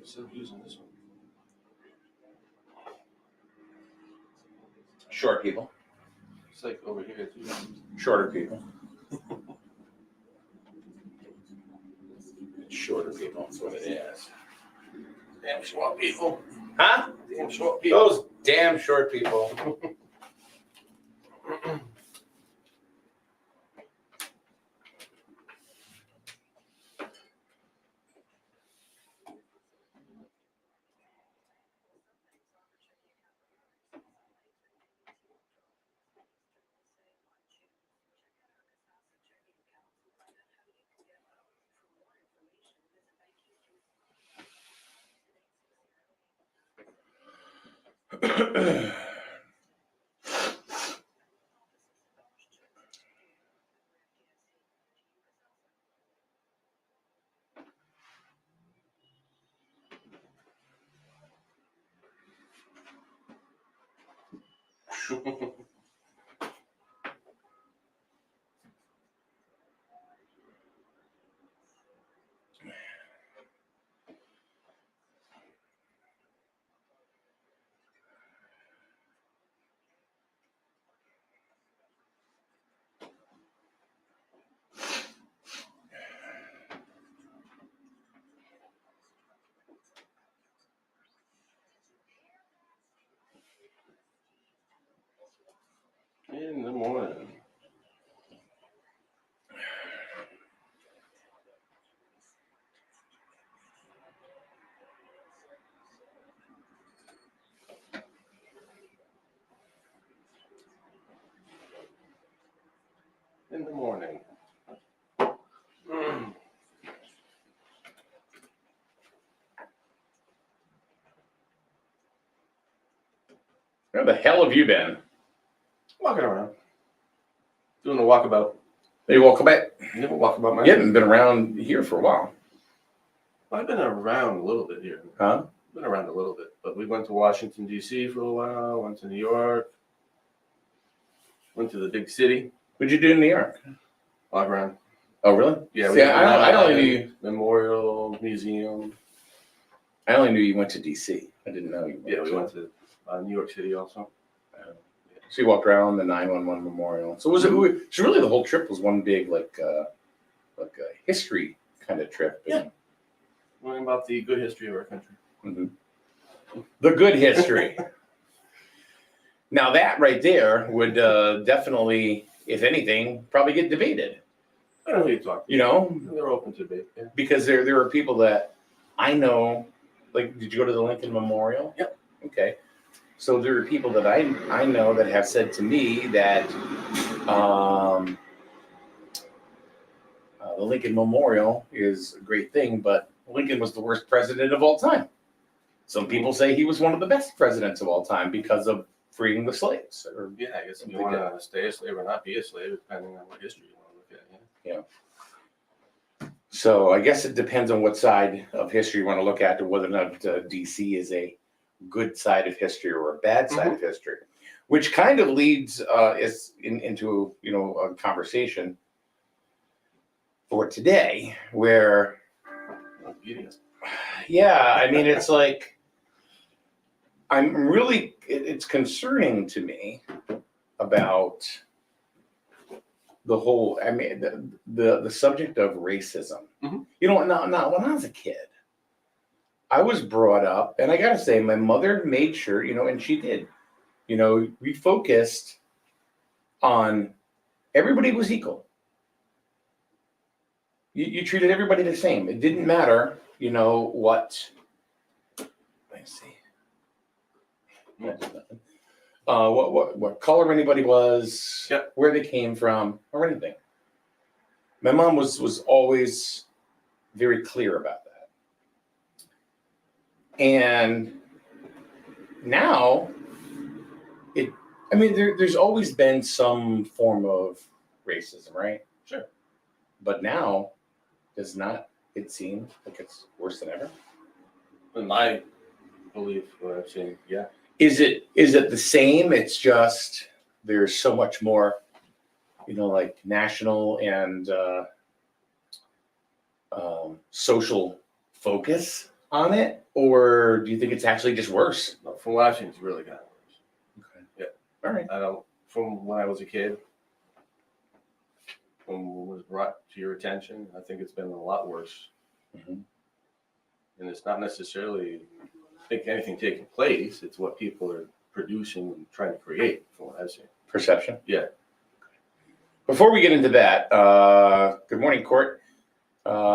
Still using this one. Short people. It's like over here too. Shorter people. Shorter people, that's what it is. Damn short people. Huh? Damn short people. Those damn short people. In the morning. In the morning. Where the hell have you been? Walking around. Doing a walkabout. You woke up at. You never walk about my You haven't been around here for a while. I've been around a little bit here. Huh? Been around a little bit. But we went to Washington, D.C. for a while, went to New York, went to the big city. What'd you do in New York? Walk around. Oh, really? Yeah, See, I only knew you. Memorial Museum. I only knew you went to D.C. I didn't know you. Yeah, we went to New York City also. So you walked around the 9/11 memorial. So was it? So really, the whole trip was one big like a history kind of trip. Yeah. Learning about the good history of our country. Mm-hmm. The good history. Now that right there would definitely, if anything, probably get debated. I don't know who you talk to. You know, They're open to debate. Yeah. because there are people that I know. Like, did you go to the Lincoln Memorial? Yep. Okay. So there are people that I know that have said to me that the Lincoln Memorial is a great thing, but Lincoln was the worst president of all time. Some people say he was one of the best presidents of all time because of freeing the slaves. Or, Yeah, I guess if you want to stay a slave or not be a slave, depending on what history you want to look at. Yeah. So I guess it depends on what side of history you want to look at, or whether or not DC is a good side of history or a bad side of history, which kind of leads into a conversation for today, where I mean, it's like it's concerning to me about the whole, I mean, the subject of racism. Mm-hmm. Now when I was a kid, I was brought up, and I gotta say, my mother made sure, and she did, we focused on everybody was equal. You treated everybody the same. It didn't matter, what. Let me see. What color anybody was, where they came from, or anything. My mom was always very clear about that. And now, there's always been some form of racism, right? Sure. But now, does not it seem like it's worse than ever? In my belief, what I'm saying, yeah. Is it the same? It's just there's so much more, like national and social focus on it, or do you think it's actually just worse? No, from watching, it's really gotten worse. Okay. Yeah. All right. I don't. From when I was a kid, when it was brought to your attention, I think it's been a lot worse. Mhm. And it's not necessarily, I think, anything taking place. It's what people are producing and trying to create, from what I've seen. Perception. Yeah. Before we get into that, good morning, Court.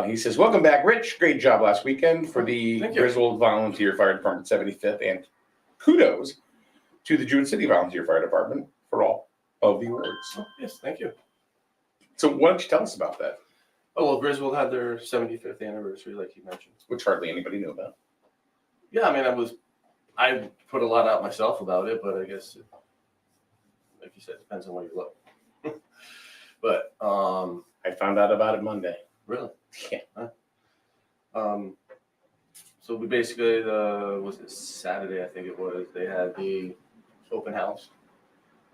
He says, welcome back, Rich. Great job last weekend for the Thank you. Griswold Volunteer Fire Department 75th, and kudos to the Jewett City Volunteer Fire Department for all of the awards. Oh, yes, thank you. So why don't you tell us about that, Oh, well, Griswold had their 75th anniversary, like you mentioned. which hardly anybody knew about. Yeah, I mean, I put a lot out myself about it, but I guess, like you said, it depends on where you look. But, I found out about it Monday. really? Yeah. So we basically, was it Saturday, I think it was, they had the open house,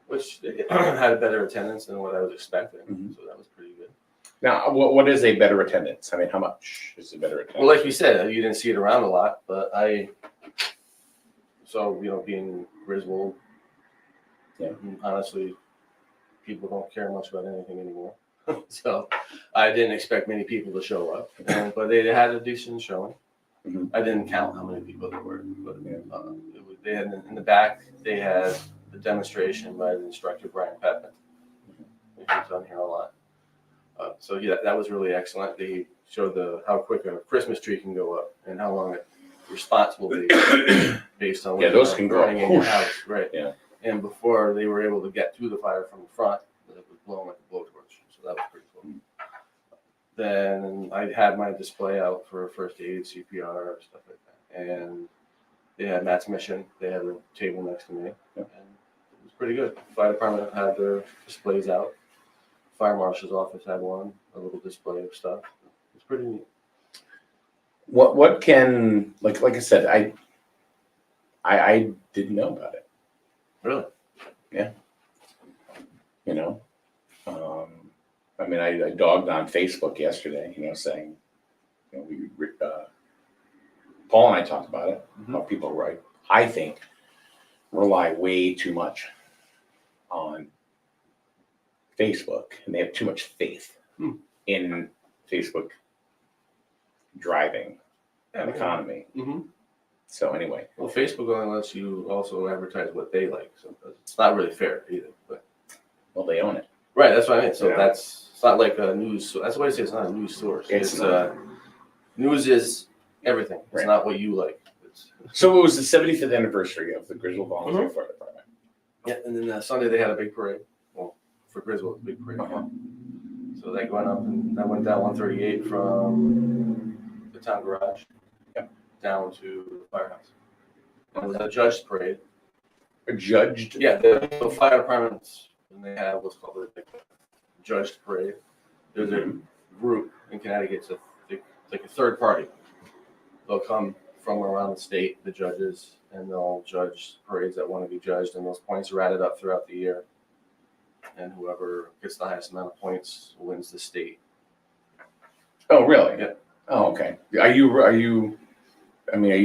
which they had a better attendance than what I was expecting. Mhm. So that was pretty good. Now, what is a better attendance? I mean, how much is a better attendance? Well, like you said, you didn't see it around a lot, but being Griswold, Yeah. honestly, people don't care much about anything anymore. So I didn't expect many people to show up, but they had a decent showing. Mhm. I didn't count how many people there were, but Yeah. they had in the back, they had the demonstration by the instructor, Brian Pepin. He's on here a lot. So yeah, that was really excellent. They showed how quick a Christmas tree can go up and how long response will be based on Yeah, those can go running in your whoosh. house, right? Yeah. And before they were able to get to the fire from the front, it was blowing like a blowtorch. So that was pretty cool. Then I had my display out for first aid, CPR, stuff like that. And they had Matt's mission. They had a table next to me. Yeah. And it was pretty good. Fire department had their displays out. Fire marshal's office had one, a little display of stuff. It's pretty neat. What can, like I said, I didn't know about it. Really? You know, I mean, I dogged on Facebook yesterday, saying, Paul and I talked about it. How people, I think, rely way too much on Facebook, and they have too much faith in Facebook driving an economy. Mm-hmm. So anyway, Well, Facebook only lets you also advertise what they like, so it's not really fair either. But well, they own it. right, that's what I mean. So Yeah. it's not like a news. That's why I say it's not a news source. It's not. News is everything. It's Right. not what you like. So it was the 75th anniversary of the Griswold Volunteer Fire Department. Yeah, and then Sunday they had a big parade. Well, for Griswold, a big parade. Uh-huh. So they went up and that went down 138 from the town garage down to the firehouse. It was a judged parade. Judged. Yeah, the fire departments, and they have what's called a judged parade. There's a group in Connecticut, it's like a third party. They'll come from around the state, the judges, and they'll judge parades that want to be judged, and those points are added up throughout the year. And whoever gets the highest amount of points wins the state. Oh, really? Yeah. Oh, okay. Are you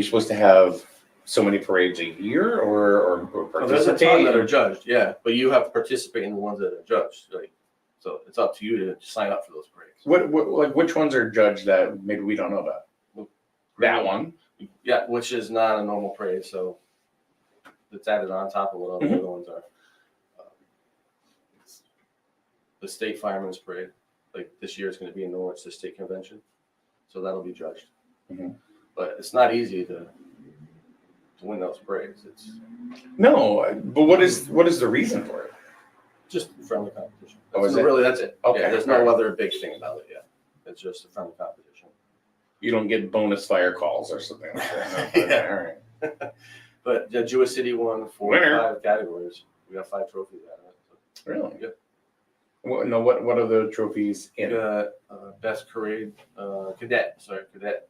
supposed to have so many parades a year or Well, there's a ton participate? that are judged, yeah, but you have to participate in the ones that are judged, like, so it's up to you to sign up for those parades. Like which ones are judged that maybe we don't know about? That one. Yeah, which is not a normal parade, so it's added on top of what all the other ones are. The state firemen's parade, like this year is going to be in Norwich, the state convention, so that'll be judged. Mhm. But it's not easy to win those parades. It's No, but what is the reason for it? just friendly competition. Oh, is So it? really, that's it. Okay. Yeah, there's no other big thing about it yet. It's just a friendly competition. You don't get bonus fire calls or something like that. No? Yeah. All right. But the Jewish City won 4 Winner. or 5 categories. We got 5 trophies out of it. So Really? good. What are the trophies We in? got best cadet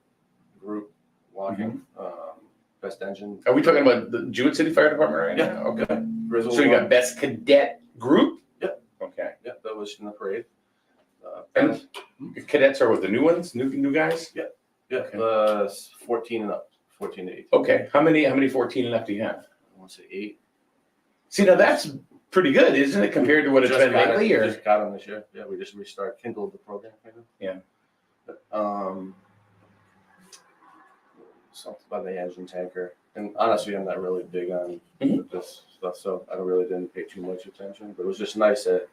group walking, best engine. Are we talking about the Jewett City Fire Department right Yeah. now? Okay. Griswold So you won. got best cadet group? Yep. Okay. Yeah, that was in the parade. And cadets are with the new ones, new guys? Yep, Yeah, Okay. 14 and up, 14 to 18. Okay. How many 14 and up do you have? I want to say 8. See, now that's pretty good, isn't it, compared to what it's been lately? Or Just got them this year. Yeah, we just kindled the program. Kind of. Yeah. Something about the engine tanker. And honestly, I'm not really big on this stuff, so I really didn't pay too much attention. But it was just nice that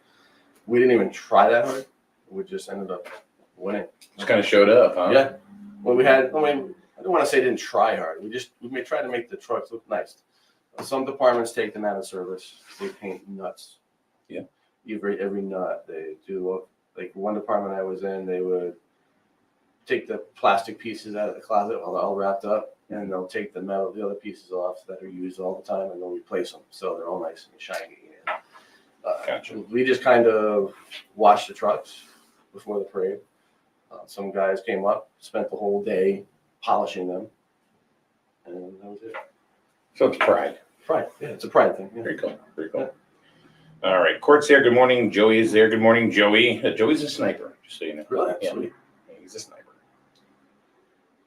we didn't even try that hard. We just ended up winning. just kind of showed up, huh? Yeah. Well, I don't want to say didn't try hard. We tried to make the trucks look nice. Some departments take them out of service. They paint nuts. Yeah. Every nut they do. Like one department I was in, they would take the plastic pieces out of the closet while they're all wrapped up, and they'll take the other pieces off that are used all the time, and they'll replace them so they're all nice and shiny. Gotcha. We just kind of watched the trucks before the parade. Some guys came up, spent the whole day polishing them, and that was it. So it's pride. Pride, yeah, it's a pride thing. Yeah. Very cool. Very cool. All right, Court's there. Good morning. Joey is there. Good morning, Joey. Joey's a sniper, just so you know. Really? Yeah. Sweet. Yeah, he's a sniper.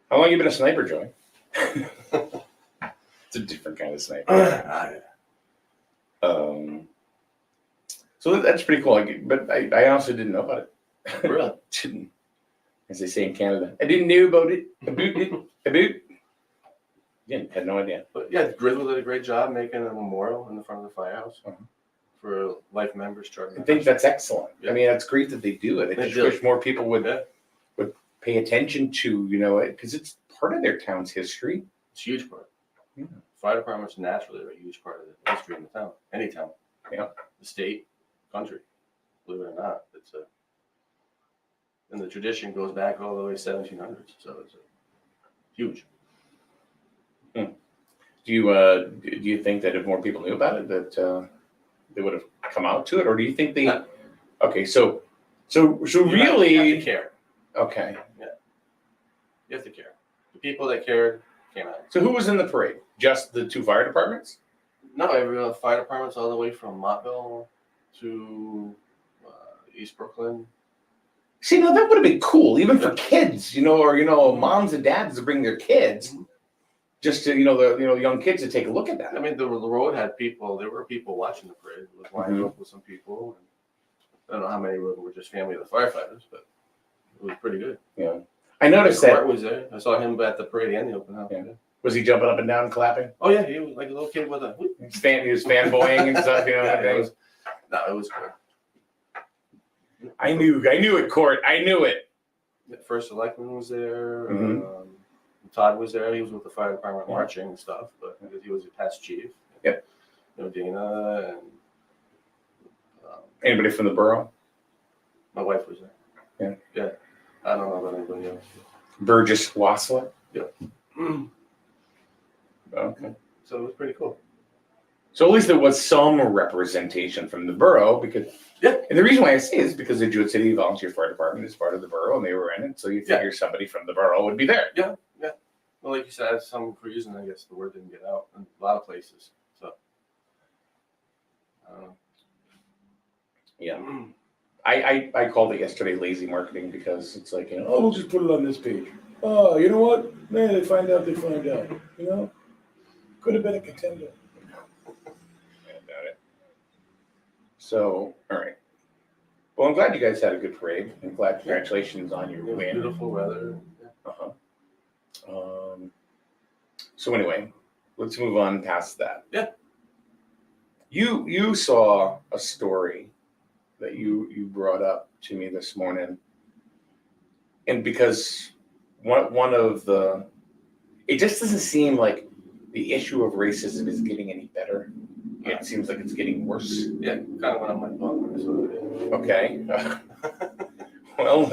How long have you been a sniper, Joey? It's a different kind of sniper. So that's pretty cool. But I honestly didn't know about it. Really? Didn't, as they say in Canada, I didn't know about it. Had no idea. But yeah, Grizzle did a great job making a memorial in the front of the firehouse for life members. I think that's excellent. Yeah. I mean, that's great that they do it. I just wish more people would pay attention to, because it's part of their town's history. It's a huge part. Yeah. Fire departments naturally are a huge part of the history in the town. Any town. Yeah. The state, country. Believe it or not, and the tradition goes back all the way 1700s. So it's huge. Do you think that if more people knew about it, that they would have come out to it, or do you think they? No. Okay, so really, you have to care. Okay. Yeah. You have to care. The people that cared came out. So who was in the parade? Just the 2 fire departments? No, every fire departments all the way from Montville to East Brooklyn. See, now that would have been cool, even for kids, or moms and dads to bring their kids, just to the young kids to take a look at that. I mean, the road had people. There were people watching the parade. It was lined up with some people. And I don't know how many were just family of the firefighters, but it was pretty good. Yeah, I noticed that. Court was there. I saw him at the parade and the open house. Yeah. Was he jumping up and down and clapping? Oh yeah, he was like a little kid with a. He was fanboying and stuff. It was good. I knew it, Court. I knew it. The first selectman was there. Todd was there. He was with the fire department marching and stuff, but he was a past chief. Yep. Dana and anybody from the borough? My wife was there. Yeah. I don't know about anybody else. Burgess Wassler? Yeah. Okay. So it was pretty cool. So at least there was some representation from the borough, because and the reason why I say it is because the Jewett City Volunteer Fire Department is part of the borough and they were in it, so you figure somebody from the borough would be there. Yeah. Well, like you said, some reason I guess the word didn't get out in a lot of places. So yeah. I called it yesterday lazy marketing, because it's like, we'll just put it on this page. Oh, you know what? Man, they find out. Could have been a contender. So, all right. Well, I'm glad you guys had a good parade. I'm glad. Congratulations on your win. Beautiful weather. So anyway, let's move on past that. Yeah. You saw a story that you brought up to me this morning, and because one of the, it just doesn't seem like the issue of racism is getting any better. It seems like it's getting worse. Yeah, kind of went on my phone when I saw it. Okay. Well,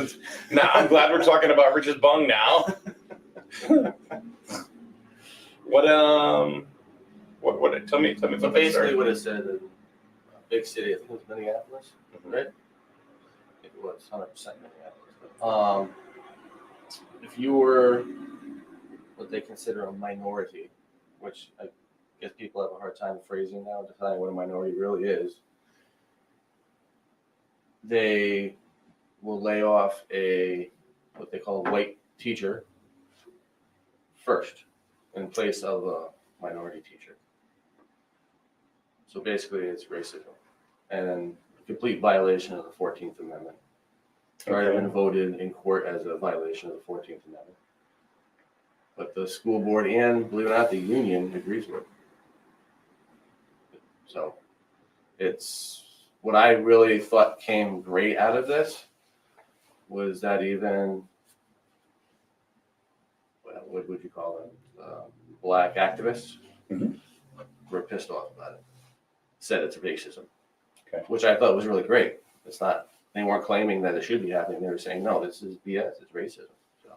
now I'm glad we're talking about Rich's bung now. What tell me So basically what it said in a big city, I think it was Minneapolis, right? I think it was 100% Minneapolis. If you were what they consider a minority, which I guess people have a hard time phrasing now, defining what a minority really is, they will lay off what they call a white teacher first in place of a minority teacher. So basically, it's racism and complete violation of the 14th Amendment. It's already been voted in court as a violation of the 14th Amendment. But the school board and, believe it or not, the union agrees with it. So it's what I really thought came great out of this was that even, well, what would you call them, black activists were pissed off about it. Said it's racism, which I thought was really great. It's not, they weren't claiming that it should be happening. They were saying, no, this is BS, it's racism. So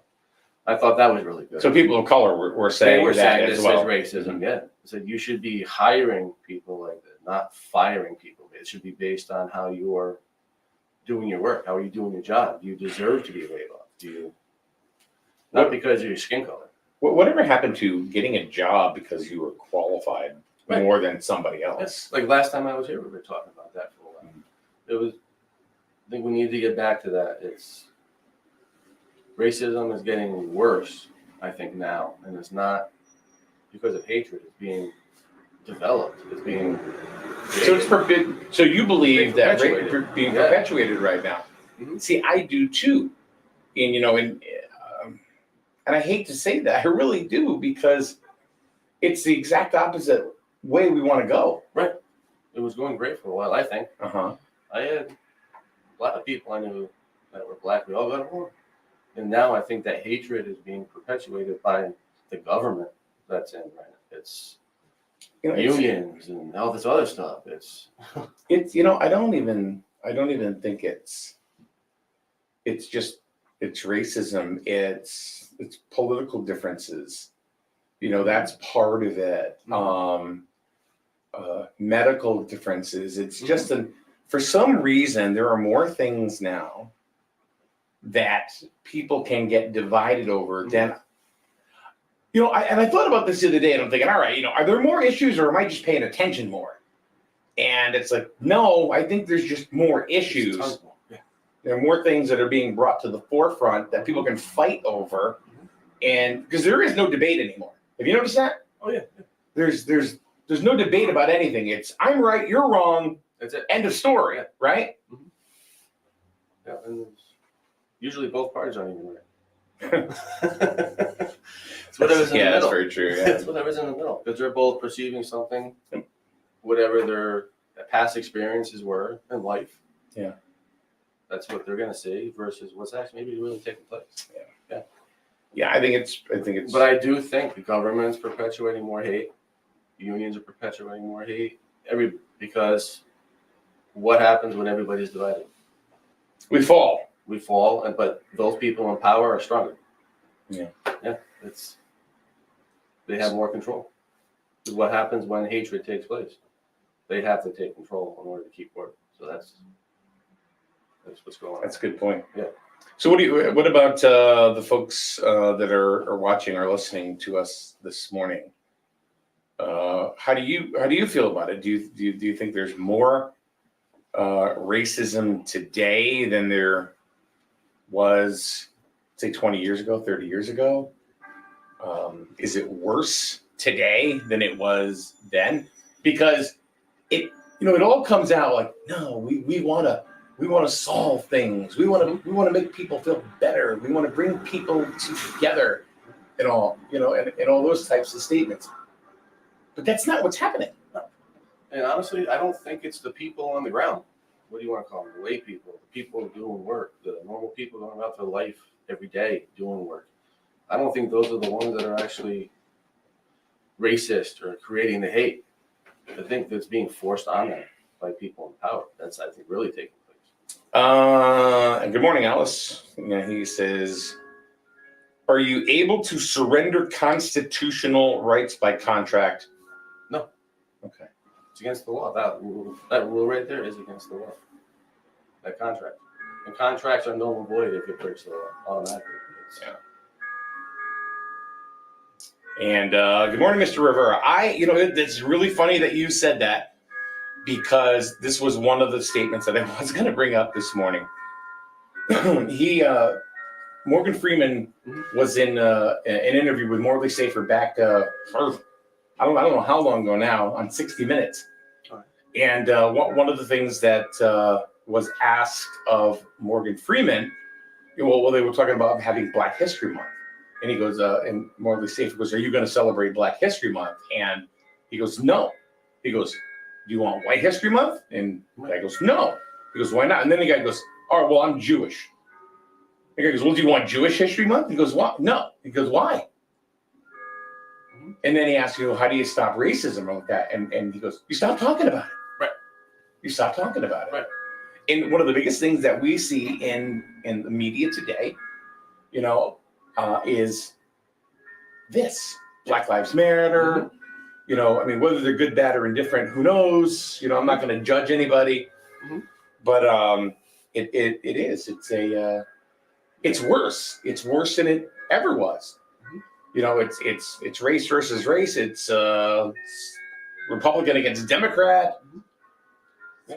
I thought that was really good. So people of color were saying they were that saying as this well. is racism, yeah. So you should be hiring people like that, not firing people. It should be based on how you are doing your work. How are you doing your job? Do you deserve to be laid off? Do you, not because of your skin color. Whatever happened to getting a job because you were qualified more than somebody else? Yes. Like last time I was here, we were talking about that for a while. It was, I think we need to get back to that. It's, racism is getting worse, I think, now. And it's not because of hatred. It's being developed. It's being created. So you believe that being Yeah. perpetuated right now? Mm-hmm. See, I do too. And and I hate to say that, I really do, because it's the exact opposite way we want to go. Right. It was going great for a while, I think. Uh-huh. I had a lot of people I knew that were black. We all got along. And now I think that hatred is being perpetuated by the government that's in right now. It's unions and all this other stuff. It's I don't even think it's racism. It's political differences. That's part of it. Medical differences. It's just for some reason there are more things now that people can get divided over than. I thought about this the other day, and I'm thinking, all right, are there more issues, or am I just paying attention more? And it's like, no, I think there's just more issues. Yeah. There are more things that are being brought to the forefront that people can fight over, and because there is no debate anymore. Have you noticed that? Oh yeah. There's no debate about anything. It's I'm right, you're wrong. That's it. End of story. Yeah. Right? Mm-hmm. Yeah, and usually both parties aren't even right. It's whatever's in the middle. That's very true. Yeah. It's whatever's in the middle, because they're both perceiving something, whatever their past experiences were in life. Yeah. That's what they're gonna see versus what's actually maybe really taking place. Yeah, I think it's. But I do think the government's perpetuating more hate. Unions are perpetuating more hate. Because what happens when everybody's divided? We fall. We fall, but those people in power are stronger. Yeah. Yeah. They have more control. What happens when hatred takes place? They have to take control in order to keep order. So that's what's going on. That's a good point. Yeah. So what about the folks that are watching or listening to us this morning? How do you feel about it? Do you think there's more racism today than there was, say, 20 years ago, 30 years ago? Is it worse today than it was then? Because it all comes out like, no, we want to solve things. We want to make people feel better. We want to bring people together, and all and all those types of statements. But that's not what's happening. And honestly, I don't think it's the people on the ground. What do you want to call them? The lay people, the people doing work, the normal people going about their life every day doing work. I don't think those are the ones that are actually racist or creating the hate. I think that's being forced on them by people in power. That's, I think, really taking place. And good morning, Alice. He says, are you able to surrender constitutional rights by contract? No. Okay. It's against the law. That rule right there is against the law. That contract. And contracts are null and void if it breaks the law automatically. Yeah. And good morning, Mr. Rivera. It's really funny that you said that, because this was one of the statements that I was going to bring up this morning. Morgan Freeman was in an interview with Morley Safer back, I don't know how long ago now, on 60 Minutes. And one of the things that was asked of Morgan Freeman, well, they were talking about having Black History Month. And he goes, and Morley Safer goes, are you going to celebrate Black History Month? And he goes, no. He goes, do you want White History Month? And the guy goes, no. He goes, why not? And then the guy goes, all right, well, I'm Jewish. The guy goes, well, do you want Jewish History Month? He goes, what? No. He goes, why? And then he asks, how do you stop racism like that? And he goes, you stop talking about it. Right. You stop talking about it. Right. And one of the biggest things that we see in the media today, is this. Black Lives Matter. I mean, whether they're good, bad, or indifferent, who knows? I'm not going to judge anybody. But it is. It's worse. It's worse than it ever was. It's race versus race. It's Republican against Democrat.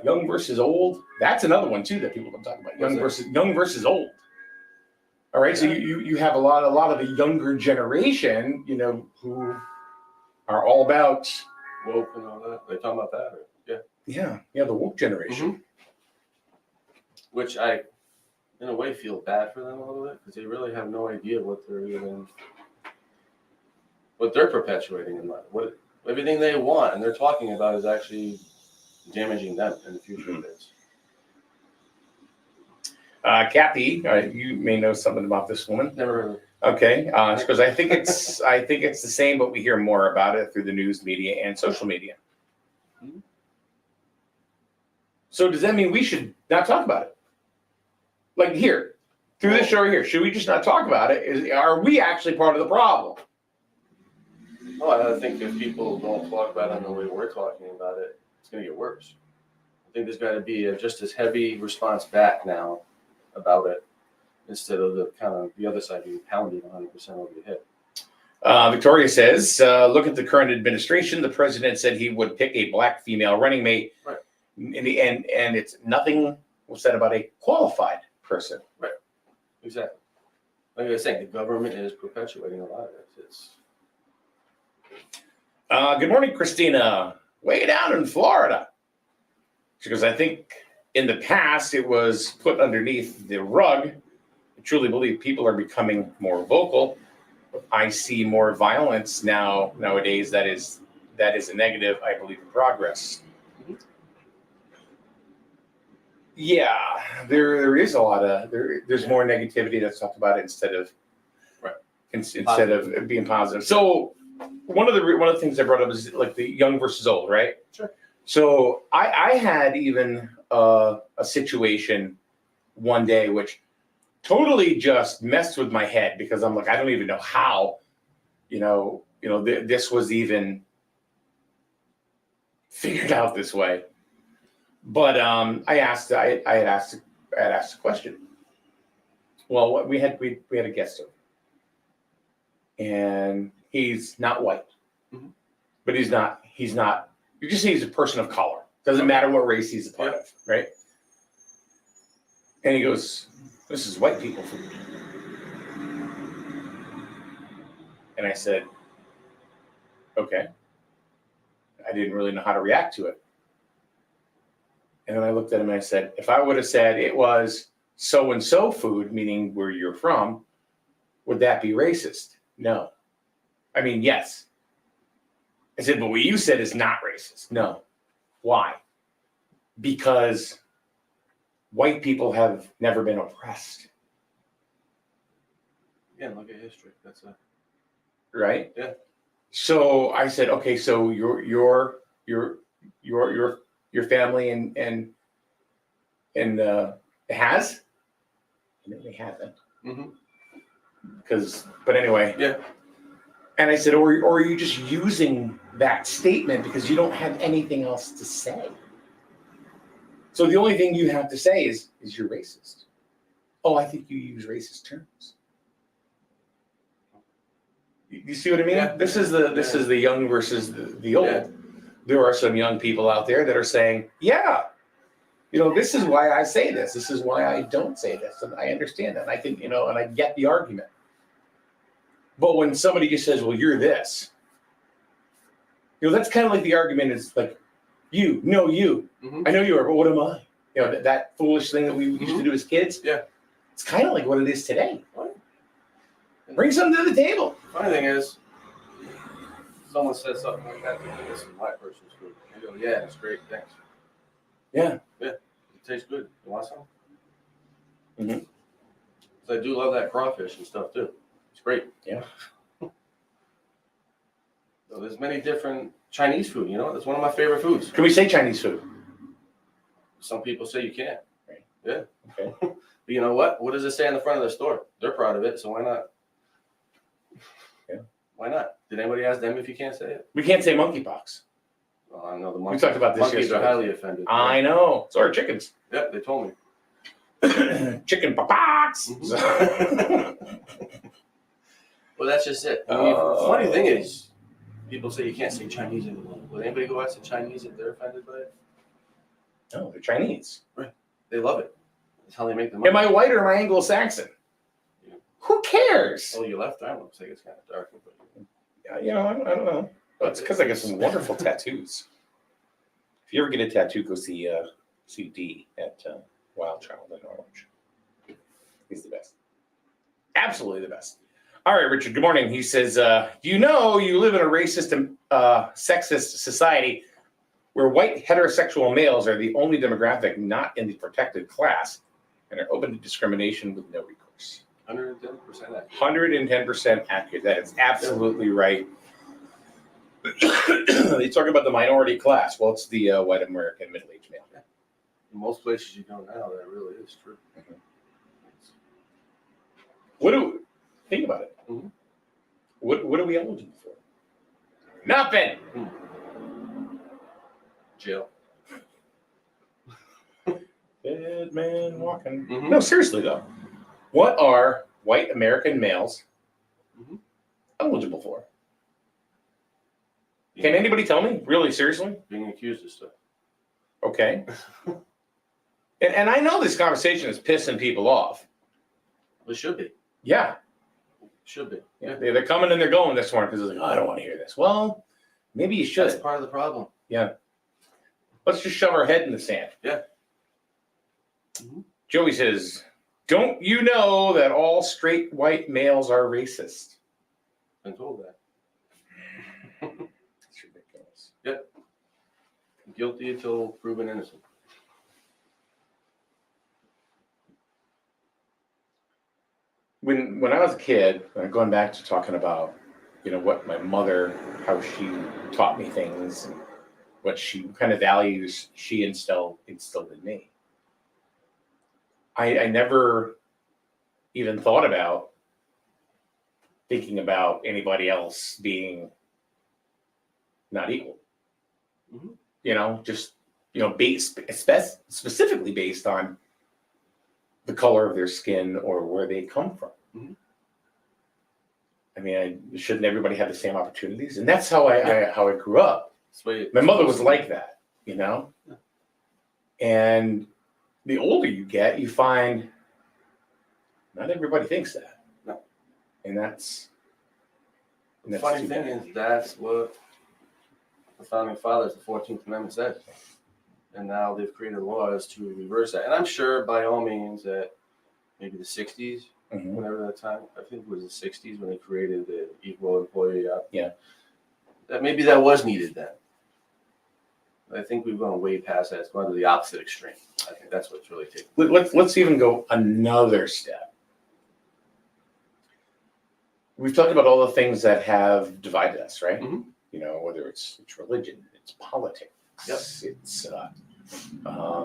Young versus old. That's another one too that people don't talk about. Young versus old. All right. So you have a lot of the younger generation, who are all about woke and all that. They talking about that? Yeah, the woke generation. Which I, in a way, feel bad for them a little bit because they really have no idea what they're perpetuating in life. What everything they want and they're talking about is actually damaging them in the future days. Kathy, you may know something about this woman. Never heard of her. Okay, because I think it's the same, but we hear more about it through the news media and social media. So does that mean we should not talk about it? Like here, through this show here, should we just not talk about it? Are we actually part of the problem? I think if people don't talk about it in the way we're talking about it, it's going to get worse. I think there's got to be just as heavy response back now about it instead of the kind of the other side being pounded 100% over the head. Victoria says, look at the current administration. The president said he would pick a Black female running mate. Right. In the end, and it's nothing was said about a qualified person. Right. Exactly. Like I was saying, the government is perpetuating a lot of this. Good morning, Christina. Way down in Florida. Because I think in the past it was put underneath the rug. I truly believe people are becoming more vocal. I see more violence nowadays. That is a negative, I believe, in progress. Yeah, there is a lot of there's more negativity that's talked about it instead of being positive. So one of the things I brought up is like the young versus old, right? Sure. So I had even a situation one day which totally just messed with my head because I'm like, I don't even know how, this was even figured out this way. But I had asked a question. Well, we had a guest over, and he's not white, but he's not. You just say he's a person of color. Doesn't matter what race he's a part of, right? And he goes, "This is white people food." And I said, "Okay." I didn't really know how to react to it. And then I looked at him and I said, if I would have said it was so-and-so food, meaning where you're from, would that be racist? No. I mean, yes. I said, but what you said is not racist. No. Why? Because white people have never been oppressed. Again, look at history. That's it. Right? Yeah. So I said, okay, so your family and has? No, they haven't. But anyway. Yeah. And I said, or are you just using that statement because you don't have anything else to say? So the only thing you have to say is you're racist. Oh, I think you use racist terms. You see what I mean? Yeah. This is the young versus the old. Yeah. There are some young people out there that are saying, yeah, this is why I say this. This is why I don't say this. And I understand that. And I can, and I get the argument. But when somebody just says, well, you're this, that's kind of like the argument is like, you. Mm-hmm. I know you are, but what am I? That foolish thing that we used to do as kids. Yeah. It's kind of like what it is today. Right. Bring something to the table. Funny thing is, someone says something like that to me, this is my person's food. I go, yeah, it's great, thanks. Yeah. Yeah, it tastes good. You want some? Mm-hmm. So I do love that crawfish and stuff too. It's great. Yeah. So there's many different Chinese food, That's one of my favorite foods. Can we say Chinese food? Some people say you can't. Right. Yeah. Okay. But you know what? What does it say on the front of the store? They're proud of it, so why not? Yeah. Why not? Did anybody ask them if you can't say it? We can't say monkeypox. Well, I know the We talked about this monkeys yesterday. are highly offended. I know. So are chickens. Yep, they told me. Chicken pox. Well, that's just it. I mean, the funny thing is, people say you can't say Chinese anymore. Will anybody go out to Chinese if they're offended by it? No, they're Chinese. They love it. That's how they make the money. Am I white or am I Anglo-Saxon? Yeah. Who cares? Oh, your left arm looks like it's kind of dark. But Yeah, I don't know. But it's because I got some wonderful tattoos. If you ever get a tattoo, go see D at Wild Child in Orange. He's the best. Absolutely the best. All right, Richard, good morning. He says, you live in a racist and sexist society where white heterosexual males are the only demographic not in the protected class and are open to discrimination with no recourse. 110% accurate. 110% accurate. That is absolutely right. They talk about the minority class. Well, it's the white American middle-aged male. Yeah. In most places you go now, that really is true. Mm-hmm. Think about it? Mm-hmm. What are we eligible for? Nothing. Jail. Dead man walking. Mm-hmm. No, seriously though. What are white American males eligible for? Can anybody tell me? Really, seriously? Being accused of stuff. Okay. and I know this conversation is pissing people off. It should be. Yeah. Should be. Yeah. They're coming and they're going this morning because they're like, I don't want to hear this. Well, maybe you should. That's part of the problem. Yeah. Let's just shove our head in the sand. Yeah. Joey says, don't you know that all straight white males are racist? Been told that. It's ridiculous. Yep. Guilty until proven innocent. When I was a kid, going back to talking about, what my mother, how she taught me things, and what she kind of values she instilled in me. I never even thought about thinking about anybody else being not equal. Based specifically based on the color of their skin or where they come from. I mean, shouldn't everybody have the same opportunities? And that's how I grew up. My mother was like that, And the older you get, you find not everybody thinks that. No. And that's the funny thing is that's what the founding fathers, the 14th Amendment said. And now they've created laws to reverse that. And I'm sure by all means that maybe the 60s, whenever that time, I think it was the 60s when they created the Equal Employee Act. Yeah. That maybe that was needed then. I think we've gone way past that. It's gone to the opposite extreme. I think that's what's really taking. Let's even go another step. We've talked about all the things that have divided us, right? Whether it's religion, it's politics, it's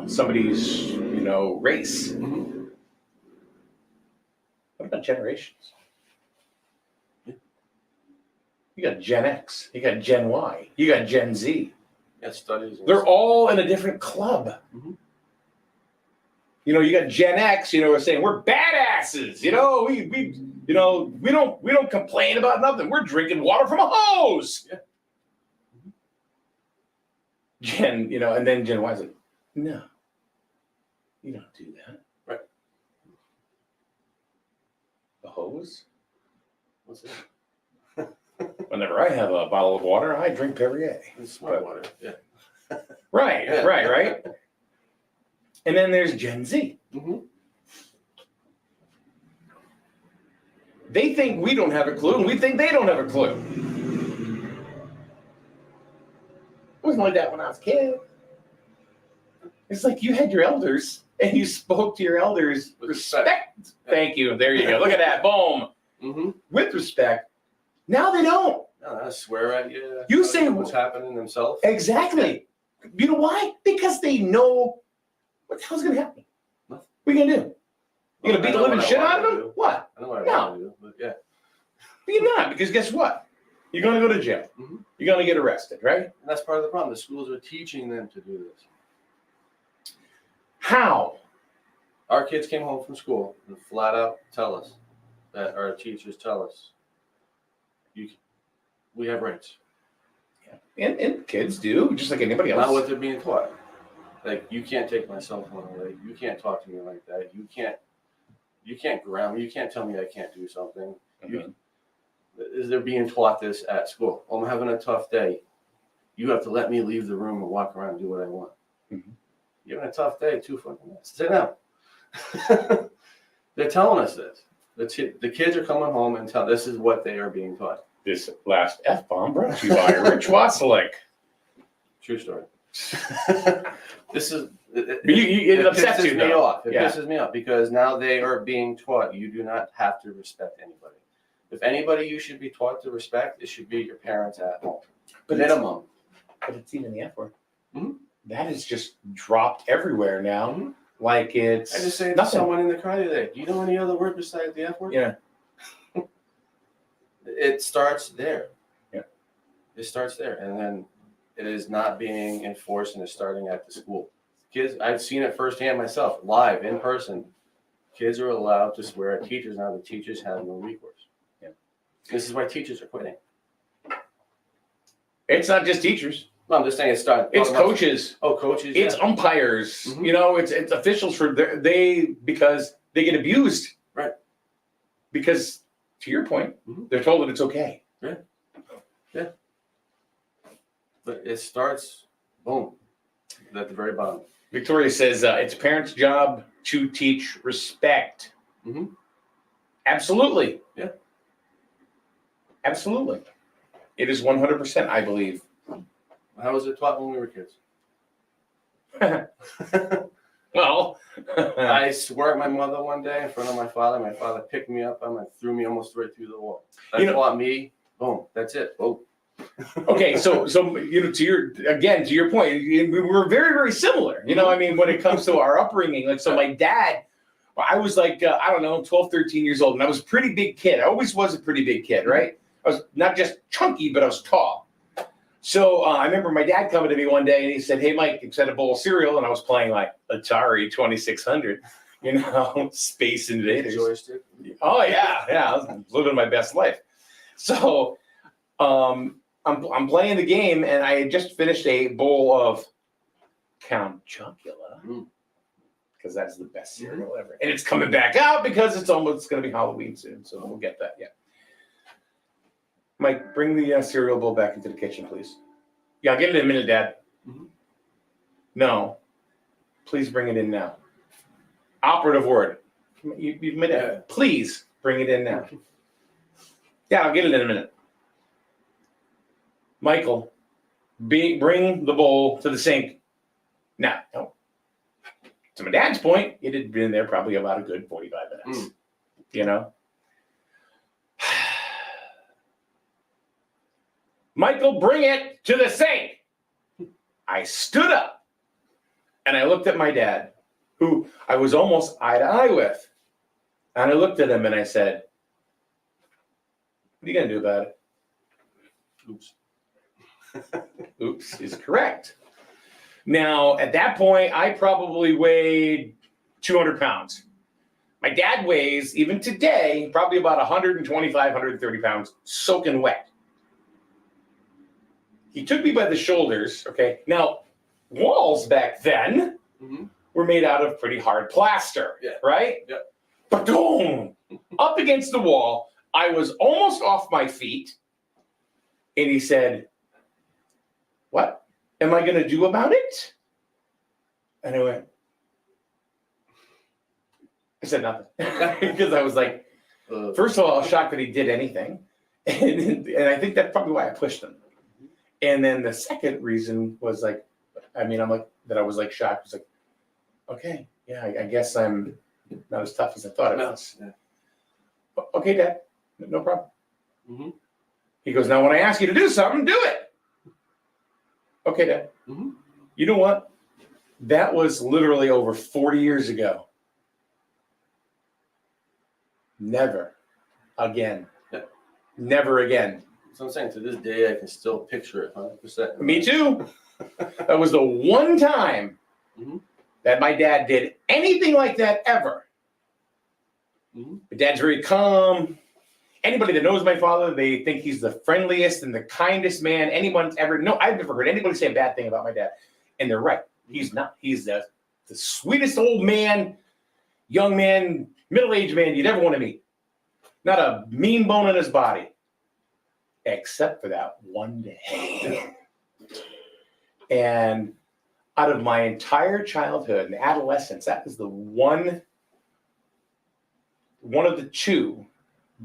somebody's race. What about generations? You got Gen X, you got Gen Y, you got Gen Z. Yeah, studies. They're all in a different club. You got Gen X. We're saying we're badasses. We don't complain about nothing. We're drinking water from a hose. Yeah. And then Gen Y is like, no. You don't do that. Right. The hose? What's that? Whenever I have a bottle of water, I drink Perrier. It's smart water. Yeah. Right, Yeah. right. And then there's Gen Z. Mm-hmm. They think we don't have a clue, and we think they don't have a clue. It wasn't like that when I was a kid. It's like you had your elders, and you spoke to your elders with respect. Thank you. There you go. Look at that. Boom. Mm-hmm. With respect. Now they don't. No, I swear at you. You say what's happening themselves. Exactly. You know why? Because they know what the hell's going to happen. Nothing. What are you going to do? You're going to beat the living shit out of them? Do. What? I know what I No. want to do, but yeah. But you're not, because guess what? You're going to go to jail. Mm-hmm. You're going to get arrested, right? And that's part of the problem. The schools are teaching them to do this. How? Our kids came home from school and flat out tell us that our teachers tell us, we have rights. Yeah. And kids do, just like anybody else. Not what they're being taught. Like, you can't take my cell phone away. You can't talk to me like that. You can't ground me. You can't tell me I can't do something. Mm-hmm. They're being taught this at school. Oh, I'm having a tough day. You have to let me leave the room and walk around and do what I want. Mm-hmm. You're having a tough day, too fucking minutes. Sit down. They're telling us this. The kids are coming home and this is what they are being taught. This last F-bomb brought to you by Rich Watzelick. True story. This is It upsets you, me though. off. It pisses me off because now they are being taught you do not have to respect anybody. If anybody you should be taught to respect, it should be your parents at home. Minimum. But it's even the F word. Mm-hmm. That is just dropped everywhere now. Mm-hmm. Like it's I just say to nothing. someone in the car today, do you know any other word besides the F word? Yeah. It starts there. Yeah. It starts there. And then it is not being enforced and it's starting at the school. Kids, I've seen it firsthand myself, live, in person. Kids are allowed to swear at teachers now. The teachers have no recourse. Yeah. This is why teachers are quitting. It's not just teachers. No, I'm just saying it's starting. It's coaches. Oh, coaches. It's umpires. Mm-hmm. You know, it's officials because they get abused. Right. Because to your point, mm-hmm. they're told that it's okay. Yeah. Yeah. But it starts, boom, at the very bottom. Victoria says it's parents' job to teach respect. Mm-hmm. Absolutely. Yeah. Absolutely. It is 100%, I believe. How was it taught when we were kids? Well, I swear at my mother one day in front of my father. My father picked me up and threw me almost right through the wall. That taught me, boom, that's it. Boom. Okay, so you know, to your point, we were very, very similar. You know, I mean, when it comes to our upbringing, like, so my dad, I was like, I don't know, 12, 13 years old, and I was a pretty big kid. I always was a pretty big kid, right? I was not just chunky, but I was tall. So I remember my dad coming to me one day and he said, "Hey, Mike, accept a bowl of cereal." And I was playing like Atari 2600, you know, Space Invaders. Joystick. Oh yeah, I was living my best life. So I'm playing the game and I had just finished a bowl of Count Chocula because that's the best cereal ever, and it's coming back out because it's going to be Halloween soon, so we'll get that. Yeah. Mike, bring the cereal bowl back into the kitchen, please. Yeah, I'll get it in a minute, Dad. Mm-hmm. No, please bring it in now. Operative word. You've made it. Yeah. Please bring it in now. Yeah, I'll get it in a minute. Michael, bring the bowl to the sink. Now, no. To my dad's point, it had been there probably about a good 45 minutes. You know? Michael, bring it to the sink. I stood up and I looked at my dad, who I was almost eye to eye with. And I looked at him and I said, "What are you going to do about it?" Oops. Oops is correct. Now, at that point, I probably weighed 200 pounds. My dad weighs, even today, probably about 125, 130 pounds, soaking wet. He took me by the shoulders, okay? Now, walls back then were made out of pretty hard plaster, Yeah. right? Yep. Ba-boom! Up against the wall. I was almost off my feet. And he said, "What am I going to do about it?" And I said nothing. Because I was like, first of all, I was shocked that he did anything. And I think that's probably why I pushed him. And then the second reason was like, I'm like, that I was like shocked. I was like, okay, yeah, I guess I'm not as tough as I thought I was. Yeah. Okay, Dad, no problem. Mm-hmm. He goes, now when I ask you to do something, do it. Okay, Dad. Mm-hmm. You know what? That was literally over 40 years ago. Never again. Yeah. Never again. So I'm saying to this day, I can still picture it 100%. Me too. That was the one time Mm-hmm. that my dad did anything like that ever. Mm-hmm. My dad's very calm. Anybody that knows my father, they think he's the friendliest and the kindest man anyone's ever. No, I've never heard anybody say a bad thing about my dad. And they're right. He's not. He's the sweetest old man, young man, middle-aged man you'd ever want to meet. Not a mean bone in his body. Except for that one day. And out of my entire childhood and adolescence, that was the one of the two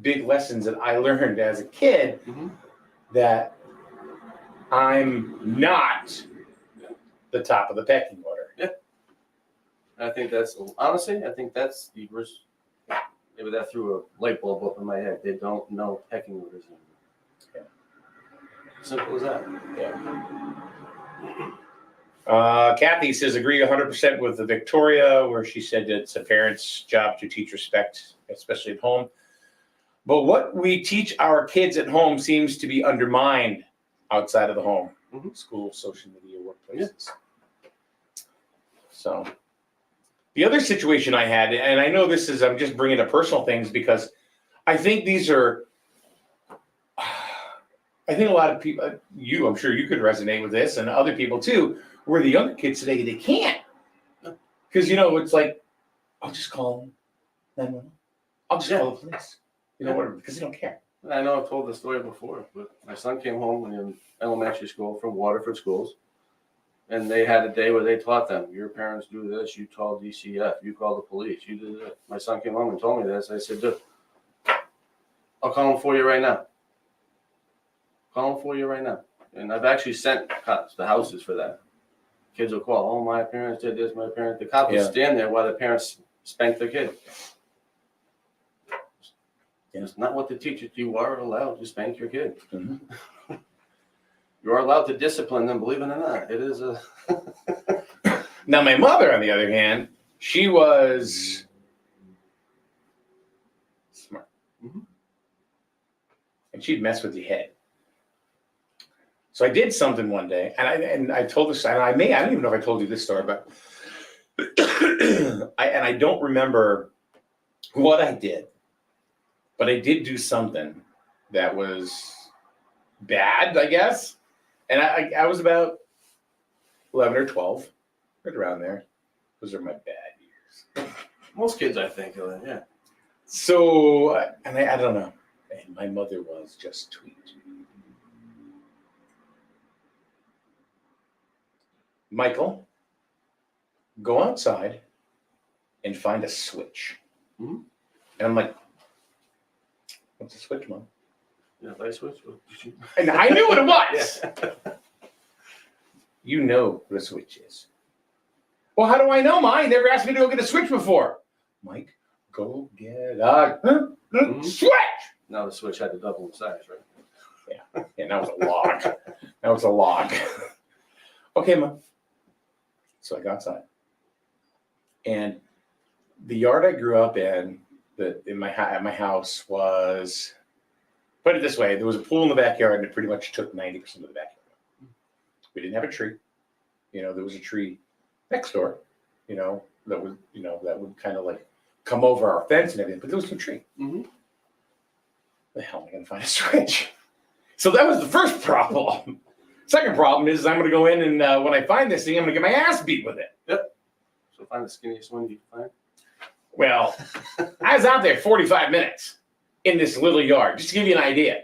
big lessons that I learned as a kid, Mm-hmm. that I'm not the top of the pecking order. Yeah. I think that's, honestly, I think that's the worst. Maybe that threw a light bulb up in my head. They don't know pecking orders anymore. Yeah. Simple as that. Yeah. Kathy says, agree 100% with the Victoria, where she said it's a parent's job to teach respect, especially at home. But what we teach our kids at home seems to be undermined outside of the home. Mm-hmm. School, social media, workplaces. Yeah. So the other situation I had, and I know this is, I'm just bringing up personal things because I think these are, I think a lot of people, I'm sure you could resonate with this, and other people too, where the younger kids today, they can't. Because, it's like, I'll just call 911. I'll just call the police. Whatever, because they don't care. I know I've told this story before, but my son came home in elementary school from Waterford schools, and they had a day where they taught them, your parents do this, you call DCF, you call the police, you do that. My son came home and told me this. I said, dude, I'll call them for you right now. Call them for you right now. And I've actually sent cops to houses for that. Kids will call, oh, my parents did this, my parents. The cop will stand there while the parents spank their kid. It's not what the teacher, you are allowed to spank your kid. Mm-hmm. You are allowed to discipline them, believe it or not. It is a... Now, my mother, on the other hand, she was smart. Mm-hmm. And she'd mess with your head. So I did something one day, and I told this, and I don't even know if I told you this story, but I don't remember what I did, but I did do something that was bad, I guess. And I was about 11 or 12, right around there. Those are my bad years. Most kids, I think, yeah. So, and I don't know. And my mother was just tweet. Michael, go outside and find a switch. Mm-hmm. And I'm like, what's a switch, Mom? Yeah, light switch? And I knew what it was. Yeah. You know what a switch is. Well, how do I know, Ma? You never asked me to go get a switch before. Mike, go get a switch. Now the switch had to double in size, right? Yeah, that was a log. That was a log. Okay, Mom. So I go outside. And the yard I grew up in, at my house was, put it this way, there was a pool in the backyard and it pretty much took 90% of the backyard. We didn't have a tree. There was a tree next door, that would kind of like come over our fence and everything, but there was no tree. Mm-hmm. The hell am I going to find a switch? So that was the first problem. Second problem is I'm going to go in and when I find this thing, I'm going to get my ass beat with it. Yep. So find the skinniest one you can find. Well, I was out there 45 minutes in this little yard, just to give you an idea.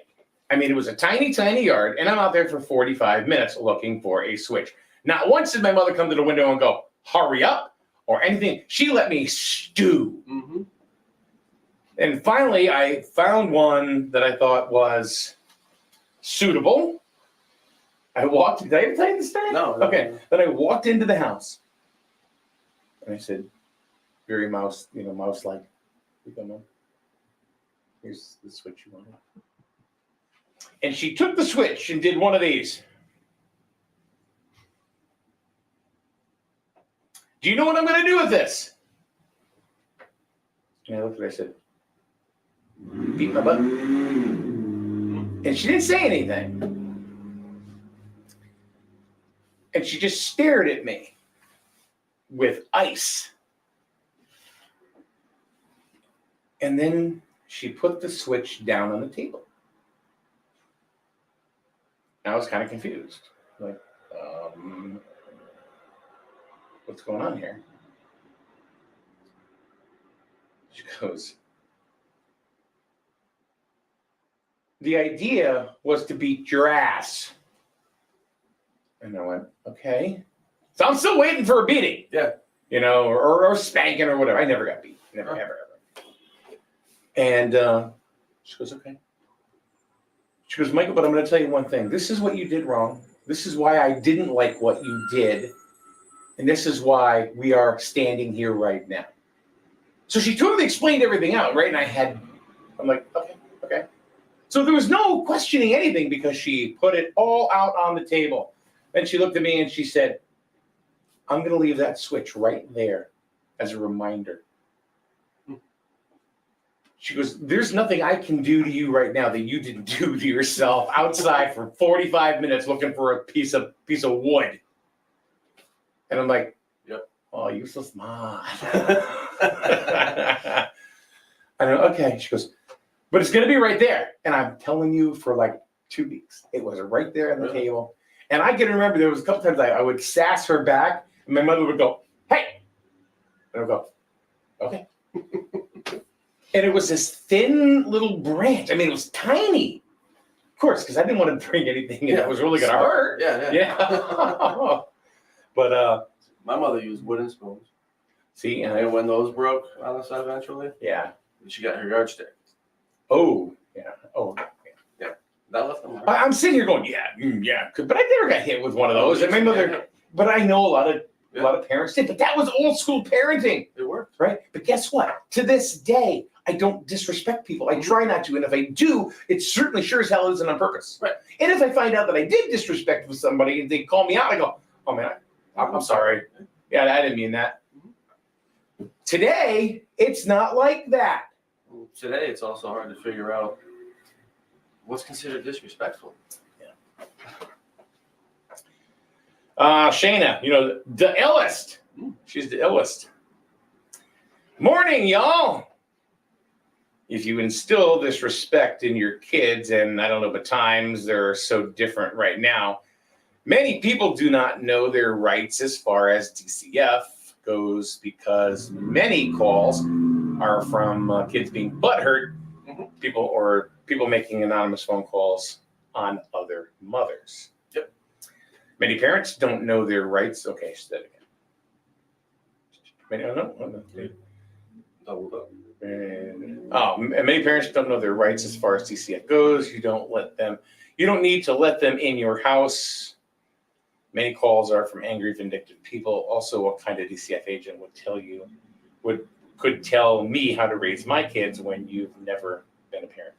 I mean, it was a tiny, tiny yard, and I'm out there for 45 minutes looking for a switch. Not once did my mother come to the window and go, hurry up, or anything. She let me stew. Mm-hmm. And finally, I found one that I thought was suitable. I walked, did I ever tell you the story? No. Okay. Then I walked into the house, and I said, very mouse-like, here's the switch you want. And she took the switch and did one of these. Do you know what I'm going to do with this? And I looked at her, I said, beat my butt. And she didn't say anything. And she just stared at me with ice. And then she put the switch down on the table. I was kind of confused. Like, what's going on here? She goes, the idea was to beat your ass. And I went, okay. So I'm still waiting for a beating. Yeah. Or spanking or whatever. I never got beat. Never, ever. And she goes, okay. She goes, Michael, but I'm going to tell you one thing. This is what you did wrong. This is why I didn't like what you did. And this is why we are standing here right now. So she totally explained everything out, right? And I'm like, okay. So there was no questioning anything because she put it all out on the table. Then she looked at me and she said, I'm going to leave that switch right there as a reminder. She goes, there's nothing I can do to you right now that you didn't do to yourself outside for 45 minutes looking for a piece of wood. And I'm like, yep. Oh, you're so smart. I don't know, okay. She goes, but it's going to be right there. And I'm telling you for like 2 weeks, it was right there on the table. And I can remember there was a couple times I would sass her back and my mother would go, hey. And I would go, okay. And it was this thin little branch. I mean, it was tiny. Of course, because I didn't want to bring anything in that was really going to hurt. Yeah. But my mother used wooden spoons. See, and when those broke on us eventually, she got her yardstick. Oh, yeah. Oh, yeah. That left them. I'm sitting here going, yeah. But I never got hit with one of those. And my mother, but I know a lot of parents did. But that was old school parenting. It worked, right? But guess what? To this day, I don't disrespect people. I try not to. And if I do, it certainly sure as hell isn't on purpose. Right. And if I find out that I did disrespect with somebody and they call me out, I go, oh man, I'm sorry. Yeah, I didn't mean that. Today, it's not like that. Today, it's also hard to figure out what's considered disrespectful. Shayna, the illest. She's the illest. Morning, y'all. If you instill this respect in your kids, and I don't know, but times they're so different right now, many people do not know their rights as far as DCF goes because many calls are from kids being butthurt, people making anonymous phone calls on other mothers. Yep. Many parents don't know their rights. Okay, say that again. Doubled up. Many parents don't know their rights as far as DCF goes. You don't need to let them in your house. Many calls are from angry, vindictive people. Also, what kind of DCF agent could tell me how to raise my kids when you've never been a parent?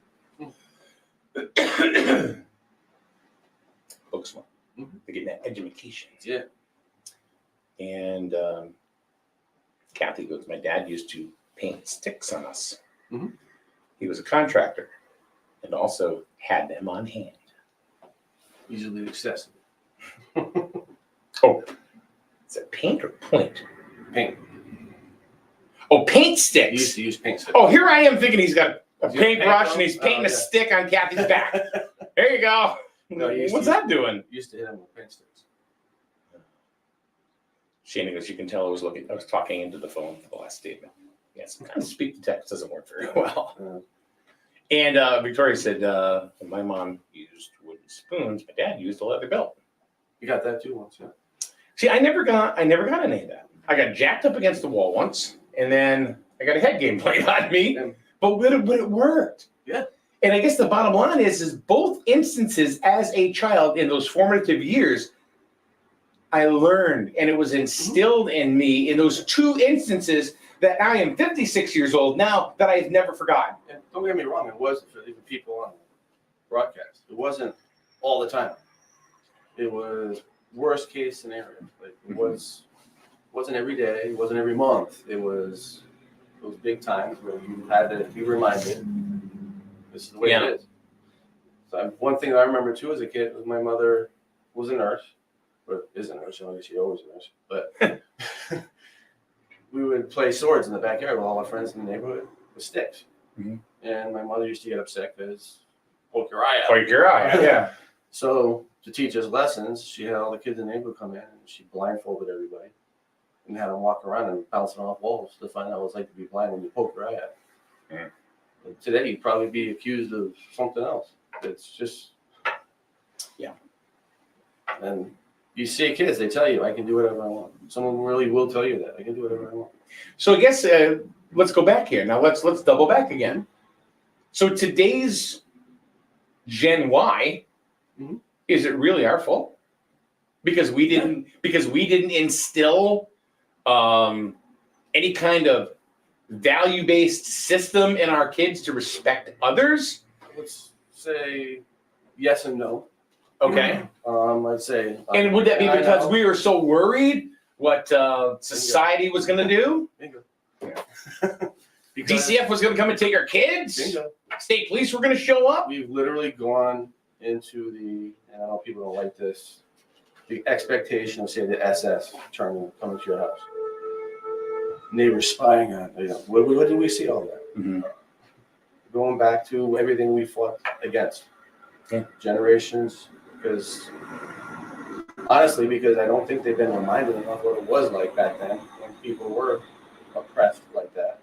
Books one. They're getting that education. Yeah. And Kathy goes, my dad used to paint sticks on us. Mm-hmm. He was a contractor and also had them on hand. Easily accessible. Oh, is it paint or point? Paint. Oh, paint sticks. He used to use paint sticks. Oh, here I am thinking he's got a paintbrush and he's painting a stick on Kathy's back. There you go. No, What's that doing? Used to hit him with paint sticks. Shana goes, you can tell I was talking into the phone for the last statement. Yes, kind of speak to text doesn't work very well. And Victoria said, my mom used wooden spoons. My dad used a leather belt. You got that too once, yeah. See, I never got any of that. I got jacked up against the wall once, and then I got a head game played on me. Yeah. But it worked. Yeah. And I guess the bottom line is both instances as a child in those formative years, I learned, and it was instilled in me in those two instances that I am 56 years old now that I've never forgotten. And don't get me wrong, it wasn't for even people on broadcast. It wasn't all the time. It was worst case scenario. Like it wasn't every day, it wasn't every month. It was those big times where you had to be reminded this is the way it is. So one thing that I remember too as a kid was my mother was a nurse, or is a nurse, I guess she's always a nurse, but we would play swords in the backyard with all our friends in the neighborhood with sticks. Mm-hmm. And my mother used to get upset because poke your eye out. Poke your eye out, yeah. So to teach us lessons, she had all the kids in the neighborhood come in and she blindfolded everybody and had them walk around and bouncing off walls to find out what it's like to be blind when you poke your eye out. Yeah. And today you'd probably be accused of something else. It's just, yeah. And you see kids, they tell you, I can do whatever I want. Someone really will tell you that. I can do whatever I want. So I guess let's go back here. Now let's double back again. So today's Gen Y, mm-hmm. Is it really our fault? Because we didn't instill any kind of value-based system in our kids to respect others? Let's say yes and no. Okay. I'd say. And would that be because we were so worried what society was going to do? Bingo. Yeah. DCF was going to come and take our kids? Bingo. State police were going to show up? We've literally gone into the, and I know people don't like this, the expectation of, say, the SS coming to your house. Neighbors spying on, what do we see all that? Mm-hmm. Going back to everything we fought against. Yeah. Generations, because honestly, because I don't think they've been reminded enough what it was like back then when people were oppressed like that.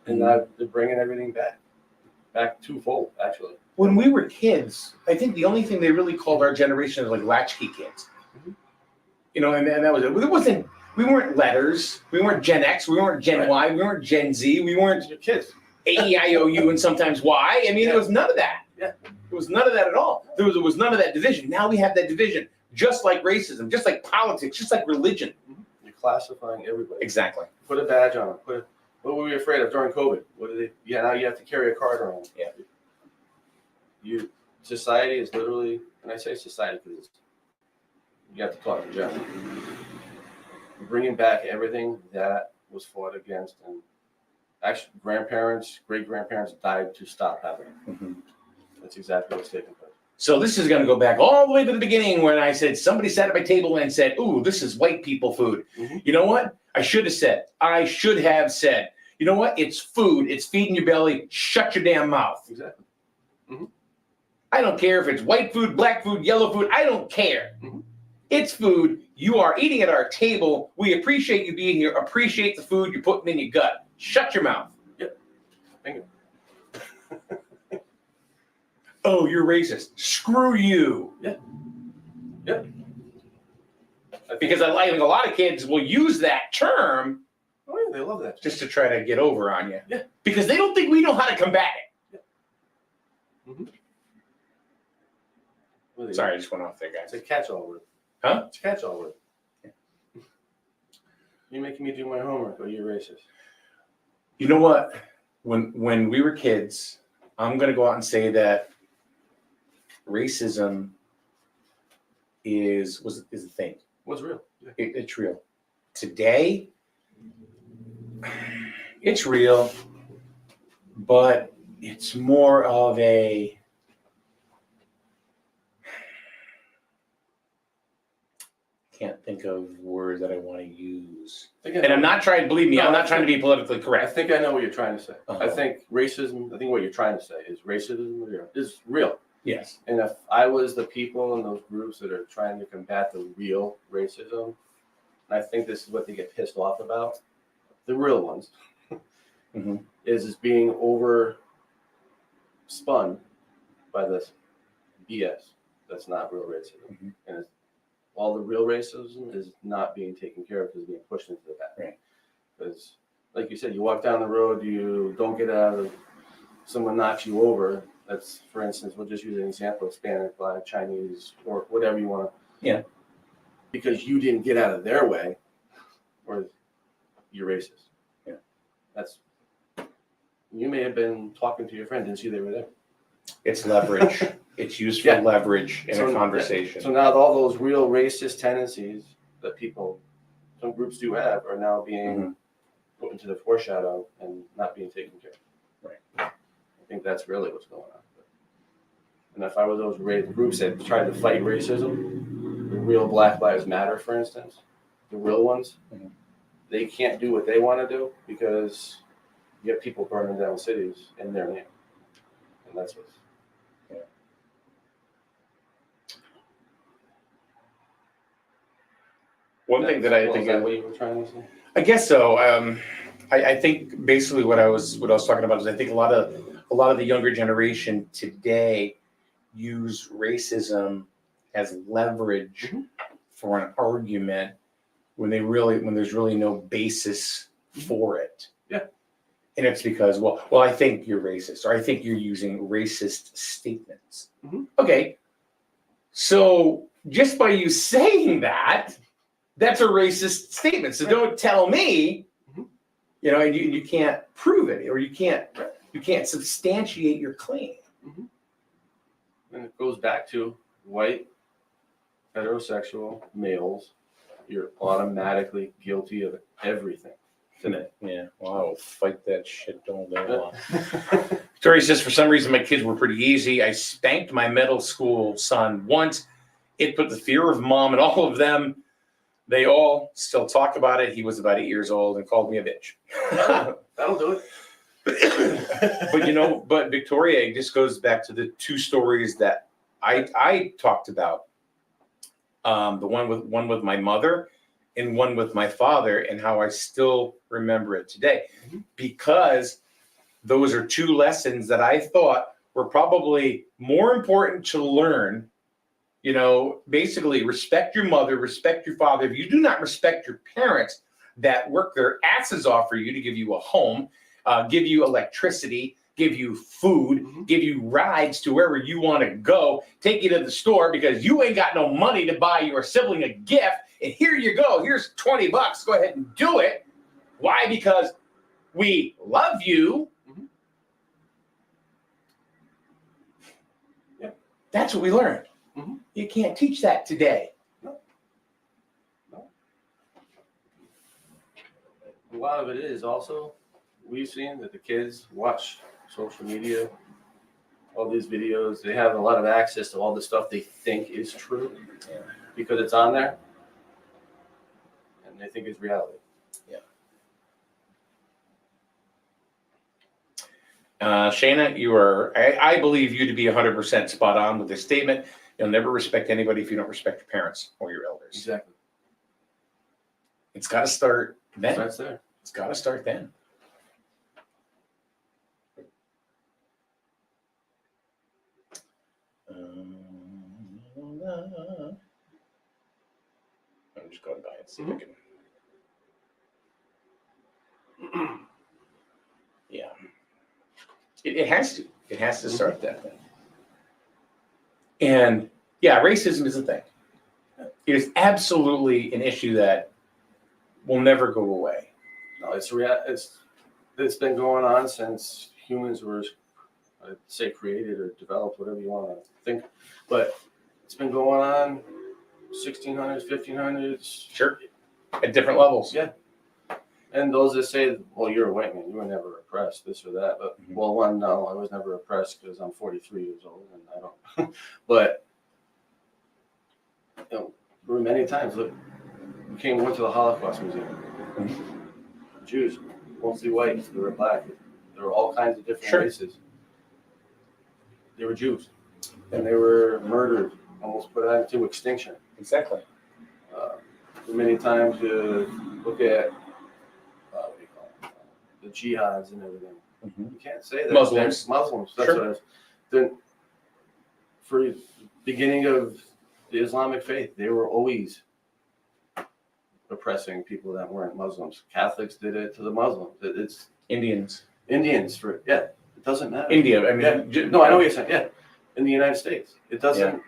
And now they're bringing everything back twofold, actually. When we were kids, I think the only thing they really called our generation is like latchkey kids. Mm-hmm. And that was it. It wasn't. We weren't letters. We weren't Gen X. We weren't Gen Y. We weren't Gen Z. We weren't your kids. A-E-I-O-U and sometimes Y. I mean, There was none of that. Yeah. There was none of that at all. There was none of that division. Now we have that division, just like racism, just like politics, just like religion. Mm-hmm. You're classifying everybody. Exactly. Put a badge on them. What were we afraid of during COVID? Now you have to carry a card around. Yeah. Society is literally, and I say society because you have to talk in general. Bringing back everything that was fought against, and actually grandparents, great-grandparents died to stop happening. Mm-hmm. That's exactly what's taking place. So this is going to go back all the way to the beginning when I said somebody sat at my table and said, "Ooh, this is white people food." Mm-hmm. You know what? I should have said, you know what? It's food. It's feeding your belly. Shut your damn mouth. Exactly. Mm-hmm. I don't care if it's white food, black food, yellow food. I don't care. Mm-hmm. It's food. You are eating at our table. We appreciate you being here. Appreciate the food you're putting in your gut. Shut your mouth. Yep. Thank you. Oh, you're racist. Screw you. Yeah. Yep. Because I think a lot of kids will use that term. Oh yeah, they love that. Just to try to get over on you. Yeah. Because they don't think we know how to combat it. Yeah. Mm-hmm. Sorry, I just went off there, guys. It's a catch-all word. Huh? It's a catch-all word. Yeah. You're making me do my homework, or you're racist. You know what? When we were kids, I'm going to go out and say that racism is a thing. What's real? Yeah. It's real. Today, it's real, but it's more of a can't think of words that I want to use. And I'm not trying, believe me, I'm not trying to be politically correct. I think I know what you're trying to say. I think racism, I think what you're trying to say is racism is real. Yes. And if I was the people in those groups that are trying to combat the real racism, and I think this is what they get pissed off about, the real ones, is being over spun by this BS that's not real racism. And it's, all the real racism is not being taken care of because it's being pushed into the back. Right. Because, like you said, you walk down the road, you don't get out of, someone knocks you over. That's, for instance, we'll just use an example: Hispanic, Black, Chinese, or whatever you want to. Yeah. Because you didn't get out of their way, or you're racist. Yeah. That's. You may have been talking to your friend, didn't see they were there. It's leverage. It's used for leverage in a conversation. So now all those real racist tendencies that people, some groups do have, are now being put into the foreshadow and not being taken care of. Right. I think that's really what's going on. And if I was those groups that tried to fight racism, the real Black Lives Matter, for instance, the real ones, they can't do what they want to do because you have people burning down cities in their name. And that's what's. One thing that I think, is that what you were trying to say? I guess so. I think basically what I was talking about is I think a lot of the younger generation today use racism as leverage for an argument when there's really no basis for it. Yeah. And it's because, well, I think you're racist, or I think you're using racist statements. Okay. So just by you saying that, that's a racist statement. So don't tell me, and you can't prove it, or you can't substantiate your claim. And it goes back to white, heterosexual males. You're automatically guilty of everything today. Yeah, well, I will fight that shit all day long. Tori says, for some reason, my kids were pretty easy. I spanked my middle school son once. It put the fear of mom and all of them. They all still talk about it. He was about 8 years old and called me a bitch. That'll do it. But Victoria, it just goes back to the two stories that I talked about. The one with my mother and one with my father, and how I still remember it today. Because those are two lessons that I thought were probably more important to learn. Basically respect your mother, respect your father. If you do not respect your parents that work their asses off for you to give you a home, give you electricity, give you food, give you rides to wherever you want to go, take you to the store because you ain't got no money to buy your sibling a gift, and here you go, here's $20, go ahead and do it. Why? Because we love you. Yeah. That's what we learned. You can't teach that today. No. A lot of it is also, we've seen that the kids watch social media, all these videos. They have a lot of access to all the stuff they think is true because it's on there, and they think it's reality. Shayna, I believe you to be 100% spot on with this statement. You'll never respect anybody if you don't respect your parents or your elders. Exactly. It's got to start then. Starts there. It's got to start then. I'm just going by and see if I can. Yeah. It has to. It has to start that thing. And racism is a thing. It is absolutely an issue that will never go away. No, it's been going on since humans were, I'd say, created or developed, whatever you want to think. But it's been going on 1600s, 1500s. Sure. At different levels. Yeah. And those that say, well, you're a white man, you were never oppressed, this or that. But, no, I was never oppressed because I'm 43 years old and I don't. But, there were many times, look, we went to the Holocaust Museum. Jews, mostly white, they were black. There were all kinds of different races. They were Jews. And they were murdered, almost put out into extinction. Exactly. many times you look at what do you call it? The jihads and everything. Mhm. You can't say that Muslims. Muslims. That's Sure. what it is. Then, for the beginning of the Islamic faith, they were always oppressing people that weren't Muslims. Catholics did it to the Muslims. It's Indians. Indians for It doesn't matter. India. I mean, No, I know what you're saying. Yeah, in the United States, it doesn't.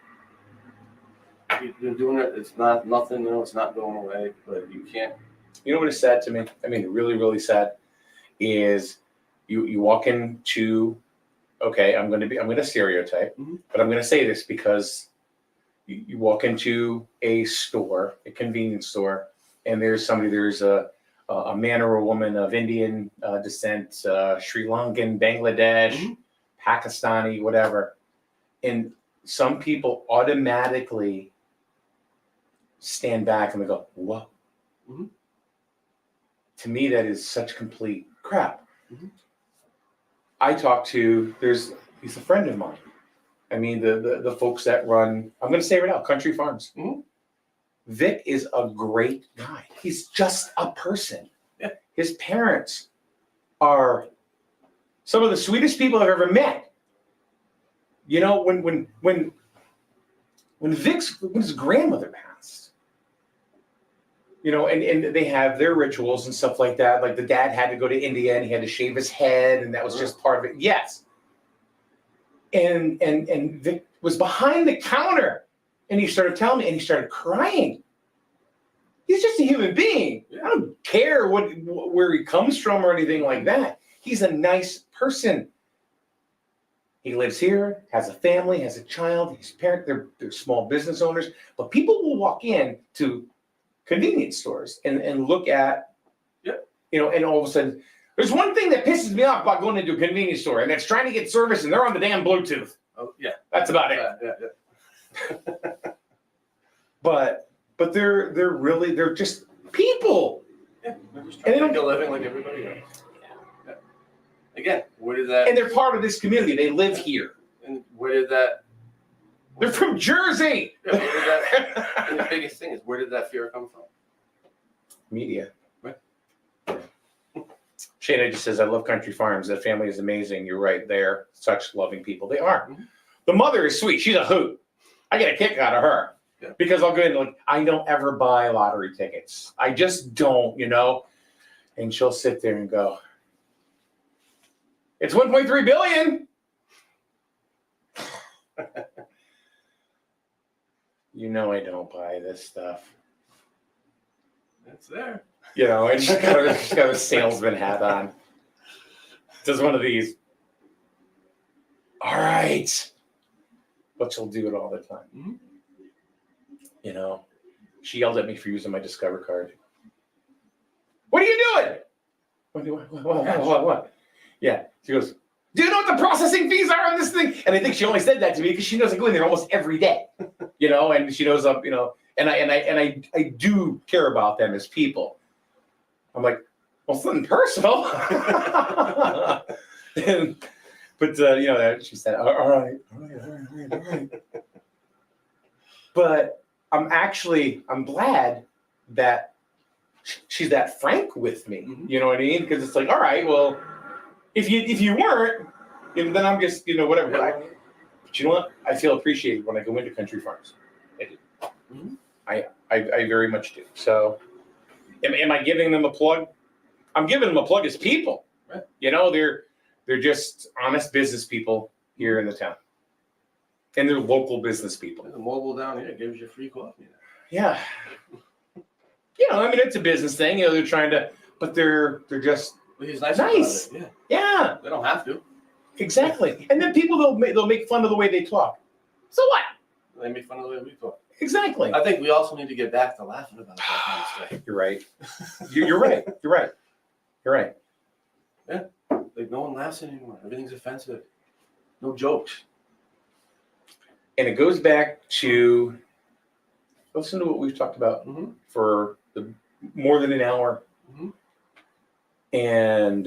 You've been doing it. It's not nothing. No, it's not going away. But you can't. You know what is sad to me? I mean, really, really sad is you walk into, okay, I'm going to stereotype, but I'm going to say this because you walk into a store, a convenience store, and there's a man or a woman of Indian descent, Sri Lankan, Bangladesh, Pakistani, whatever, and some people automatically stand back and they go, "Whoa." To me, that is such complete crap. I talked to, he's a friend of mine. I mean, the folks that run, I'm going to say it right now, Country Farms. Vic is a great guy. He's just a person. Yeah. His parents are some of the sweetest people I've ever met. You know, when his grandmother passed, you know, and they have their rituals and stuff like that. Like the dad had to go to India and he had to shave his head, and that was just part of it. Yes. And Vic was behind the counter, and he started telling me, and he started crying. He's just a human being. I don't care where he comes from or anything like that. He's a nice person. He lives here, has a family, has a child. His parents, they're small business owners. But people will walk in to convenience stores and look at, you know, and all of a sudden, there's one thing that pisses me off about going into a convenience store, and that's trying to get service, and they're on the damn Bluetooth. Oh yeah, that's about it. Yeah. But they're just people. Yeah, they're just trying to make a living like everybody else. Yeah. Again, where did that? And they're part of this community. They live here. And where did that? They're from Jersey. Yeah, where did that? And the biggest thing is, where did that fear come from? Media. Right. Shana just says, "I love Country Farms. That family is amazing." You're right. They're such loving people. They are. The mother is sweet. She's a hoot. I get a kick out of her. Yeah. Because I'll go in, like, I don't ever buy lottery tickets. I just don't, you know. And she'll sit there and go, "It's 1.3 billion." You know I don't buy this stuff. It's there. You know, and she's got a salesman hat on. Does one of these. All right. But she'll do it all the time. You know, she yelled at me for using my Discover card. What are you doing? What? Yeah. She goes, "Do you know what the processing fees are on this thing?" And I think she only said that to me because she knows I go in there almost every day. You know, and she knows you know, and I do care about them as people. I'm like, well, it's nothing personal. But you know, she said, all right. But I'm glad that she's that frank with me. You know what I mean? Because it's like, all right, well, if you weren't, you know, then I'm just, you know, whatever. But you know what? I feel appreciated when I go into Country Farms. I do. I very much do. So, am I giving them a plug? I'm giving them a plug as people. Right. You know, they're just honest business people here in the town. And they're local business people. The mobile down here gives you free coffee. Yeah. You know, I mean, it's a business thing. You know, they're trying to, but they're just He's nice. Yeah. They don't have to. Exactly. And then people, they'll make fun of the way they talk. So what? They make fun of the way we talk. Exactly. I think we also need to get back to laughing about that kind of stuff. You're right. You're right. You're right. Yeah. Like no one laughs anymore. Everything's offensive. No jokes. And it goes back to, listen to what we've talked about for more than an hour. And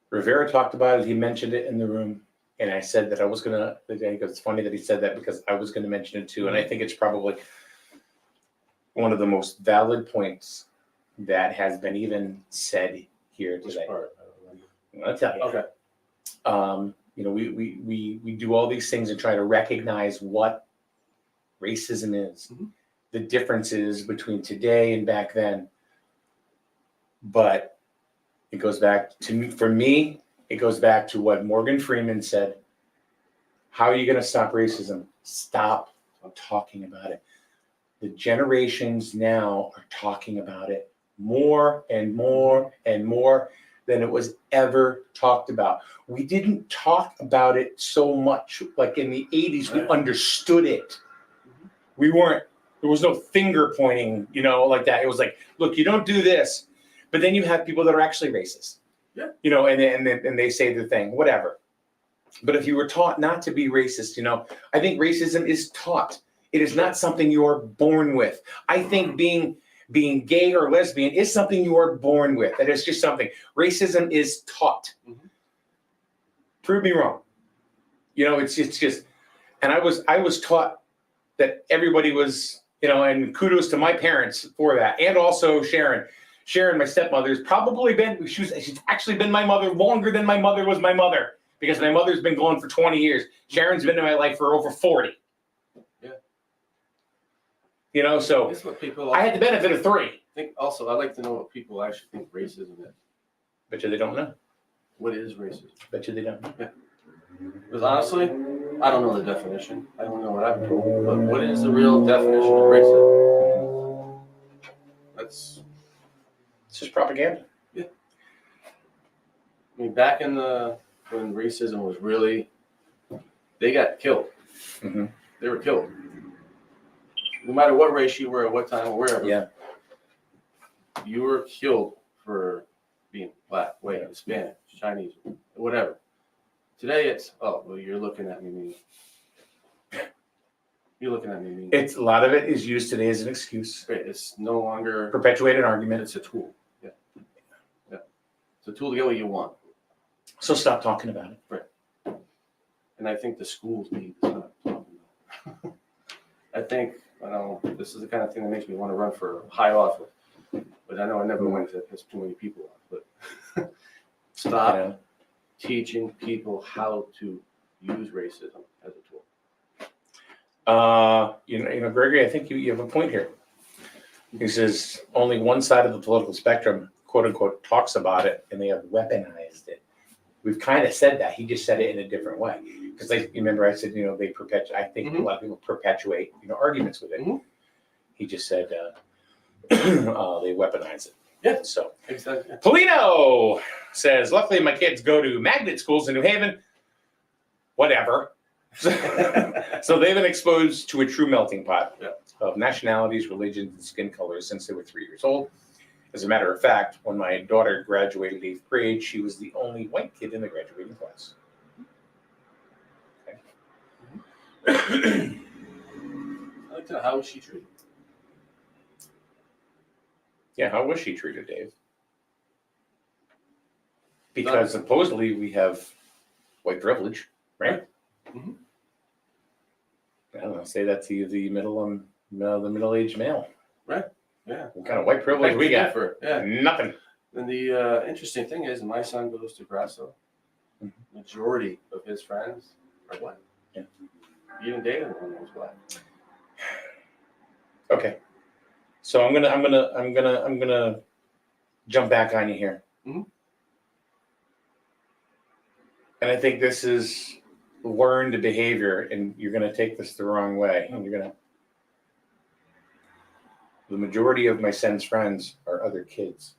Rivera talked about it. He mentioned it in the room. And I said that I was going to, it's funny that he said that because I was going to mention it too. And I think it's probably one of the most valid points that has been even said here Which today. part? I don't remember. I'll tell you. Okay. You know, we do all these things and try to recognize what racism is, the differences between today and back then. But it goes back to me, for me, it goes back to what Morgan Freeman said. How are you going to stop racism? Stop talking about it. The generations now are talking about it more and more and more than it was ever talked about. We didn't talk about it so much like in the 80s. We understood it. We weren't, there was no finger pointing, you know, like that. It was like, look, you don't do this. But then you have people that are actually racist. Yeah. You know, and they say the thing, whatever. But if you were taught not to be racist, you know, I think racism is taught. It is not something you are born with. I think being gay or lesbian is something you are born with. That is just something. Racism is taught. Prove me wrong. You know, it's just, and I was taught that everybody was, you know, and kudos to my parents for that, and also Sharon. Sharon, my stepmother, has probably been, she's actually been my mother longer than my mother was my mother, because my mother's been gone for 20 years. Sharon's been in my life for over 40. Yeah. You know, so It's what people I had the benefit of 3. think. Also, I'd like to know what people actually think racism is. Bet you they don't know. What is racism? Bet you they don't know. Because honestly, I don't know the definition. I don't know what I'm told. But what is the real definition of racism? It's just propaganda. Yeah. I mean, back in when racism was really, they got killed. They were killed. No matter what race you were, at what time, or wherever. Yeah. You were killed for being black, white, Hispanic, Chinese, whatever. Today it's, oh, well, you're looking at me mean. You're looking at me mean. It's a lot of it is used today as an excuse. It's no longer Perpetuate an argument. It's a tool. Yeah. It's a tool to get what you want. So stop talking about it. Right. And I think the schools need to stop talking about it. I think, this is the kind of thing that makes me want to run for high office. But I know I never went to piss too many people off. But stop teaching people how to use racism as a tool. You know, Gregory, I think you have a point here. He says only one side of the political spectrum, quote unquote, talks about it, and they have weaponized it. We've kind of said that. He just said it in a different way. Because you remember I said, you know, they perpetuate. I think a lot of people perpetuate, you know, arguments with it. He just said they weaponize it. Yeah. So exactly. Polino says, luckily my kids go to magnet schools in New Haven. Whatever. So they've been exposed to a true melting pot of nationalities, religions, and skin colors since they were 3 years old. As a matter of fact, when my daughter graduated 8th grade, she was the only white kid in the graduating class. Okay. I'd like to know, how was she treated? Yeah, how was she treated, Dave? Because supposedly we have white privilege, right? I don't know. Say that to the middle-aged male. Right. Yeah. What kind of white privilege we got? Yeah. Nothing. And the interesting thing is, my son goes to Grasso. Majority of his friends are black. Yeah. He even dated one that was black. Okay. So I'm gonna jump back on you here. And I think this is learned behavior, and you're gonna take this the wrong way. And the majority of my son's friends are other kids.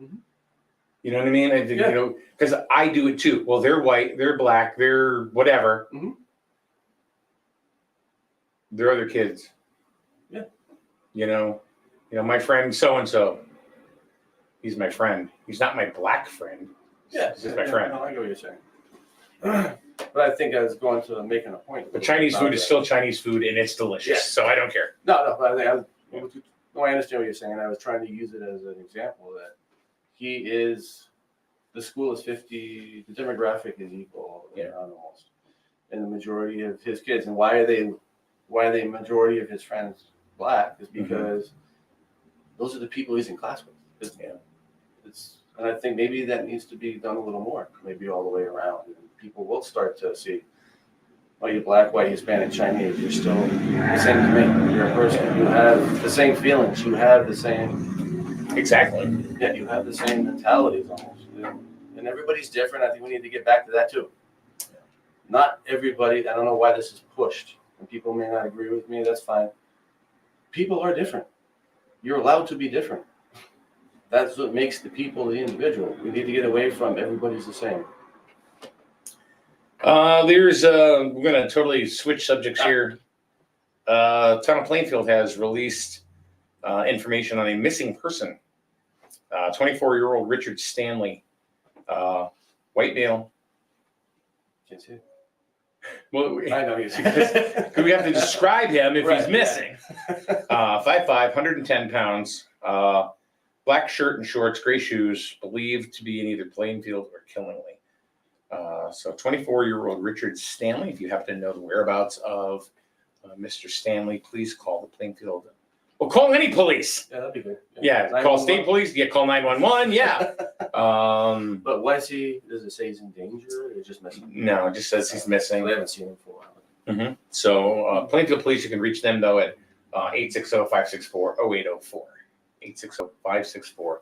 You know what I mean? I think, you know, because I do it too. Well, they're white, they're black, they're whatever. They're other kids. Yeah. You know, my friend so-and-so, he's my friend. He's not my black friend. Yeah. He's just my friend. No, I get what you're saying. But I think I was going to making a point. But Chinese food is still Chinese food, and it's delicious. So I don't care. No, but I understand what you're saying. I was trying to use it as an example that the school is 50, the demographic is equal almost. And the majority of his kids, and why are they majority of his friends black is because those are the people he's in class with. And I think maybe that needs to be done a little more, maybe all the way around. And people will start to see, oh, you're black, white, Hispanic, Chinese, you're still the same as me. You're a person. You have the same feelings. You have the same. Exactly. Yeah, you have the same mentalities almost. And everybody's different. I think we need to get back to that too. Not everybody, I don't know why this is pushed, and people may not agree with me, that's fine. People are different. You're allowed to be different. That's what makes the people the individual. We need to get away from everybody's the same. We're going to totally switch subjects here. Town of Plainfield has released information on a missing person. 24-year-old Richard Stanley, white male. Can't see it. Well, I know he's because we have to describe him if he's Right, missing. 5'5", 110 pounds, black shirt and shorts, gray shoes, believed to be in either Plainfield or Killingly. So 24-year-old Richard Stanley, if you happen to know the whereabouts of Mr. Stanley, please call the Plainfield. Well, call any police. Yeah, that'd be good. Yeah, call state police. Yeah, call 911. Yeah. But why is he, does it say he's in danger or he's just missing? No, it just says he's missing. We haven't seen him for a while. So Plainfield Police, you can reach them though at 860-564-0804. 860-564-0804.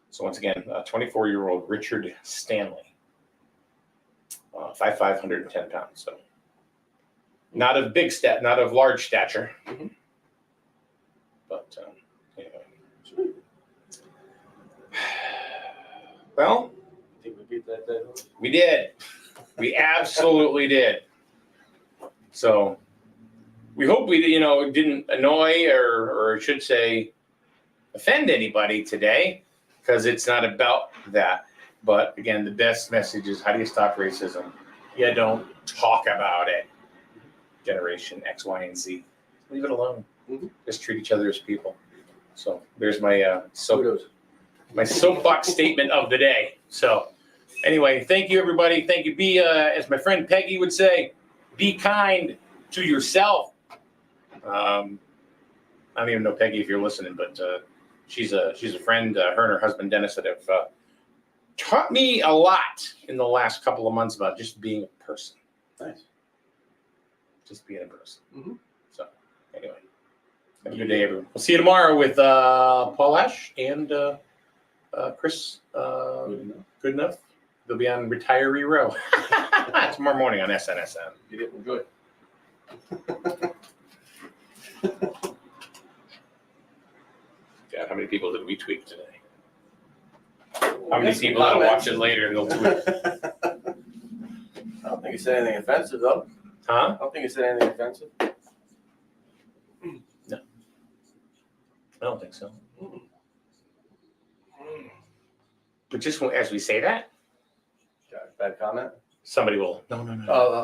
So once again, 24-year-old Richard Stanley, 5'5", 110 pounds. So not of not of large stature, but anyway. Well, I think we beat that dead horse. we did. We absolutely did. So we hope we, didn't annoy or I should say offend anybody today, because it's not about that. But again, the best message is, how do you stop racism? You don't talk about it. Generation X, Y, and Z. Leave it alone. Just treat each other as people. So there's my soapbox statement of the day. So anyway, thank you, everybody. Thank you. Be, as my friend Peggy would say, be kind to yourself. I don't even know Peggy if you're listening, but she's a friend. Her and her husband Dennis that have taught me a lot in the last couple of months about just being a person. Nice. Just being a person. So anyway, have a good day, everyone. We'll see you tomorrow with Paul Ash and Chris. Good enough. They'll be on Retiree Row tomorrow morning on SNSN. You did good. God, how many people did we tweak today? How many people that'll watch it later and they'll tweet? I don't think he said anything offensive, though. Huh? I don't think he said anything offensive. No. I don't think so. But just as we say that, Got a bad comment? somebody will. No. Oh,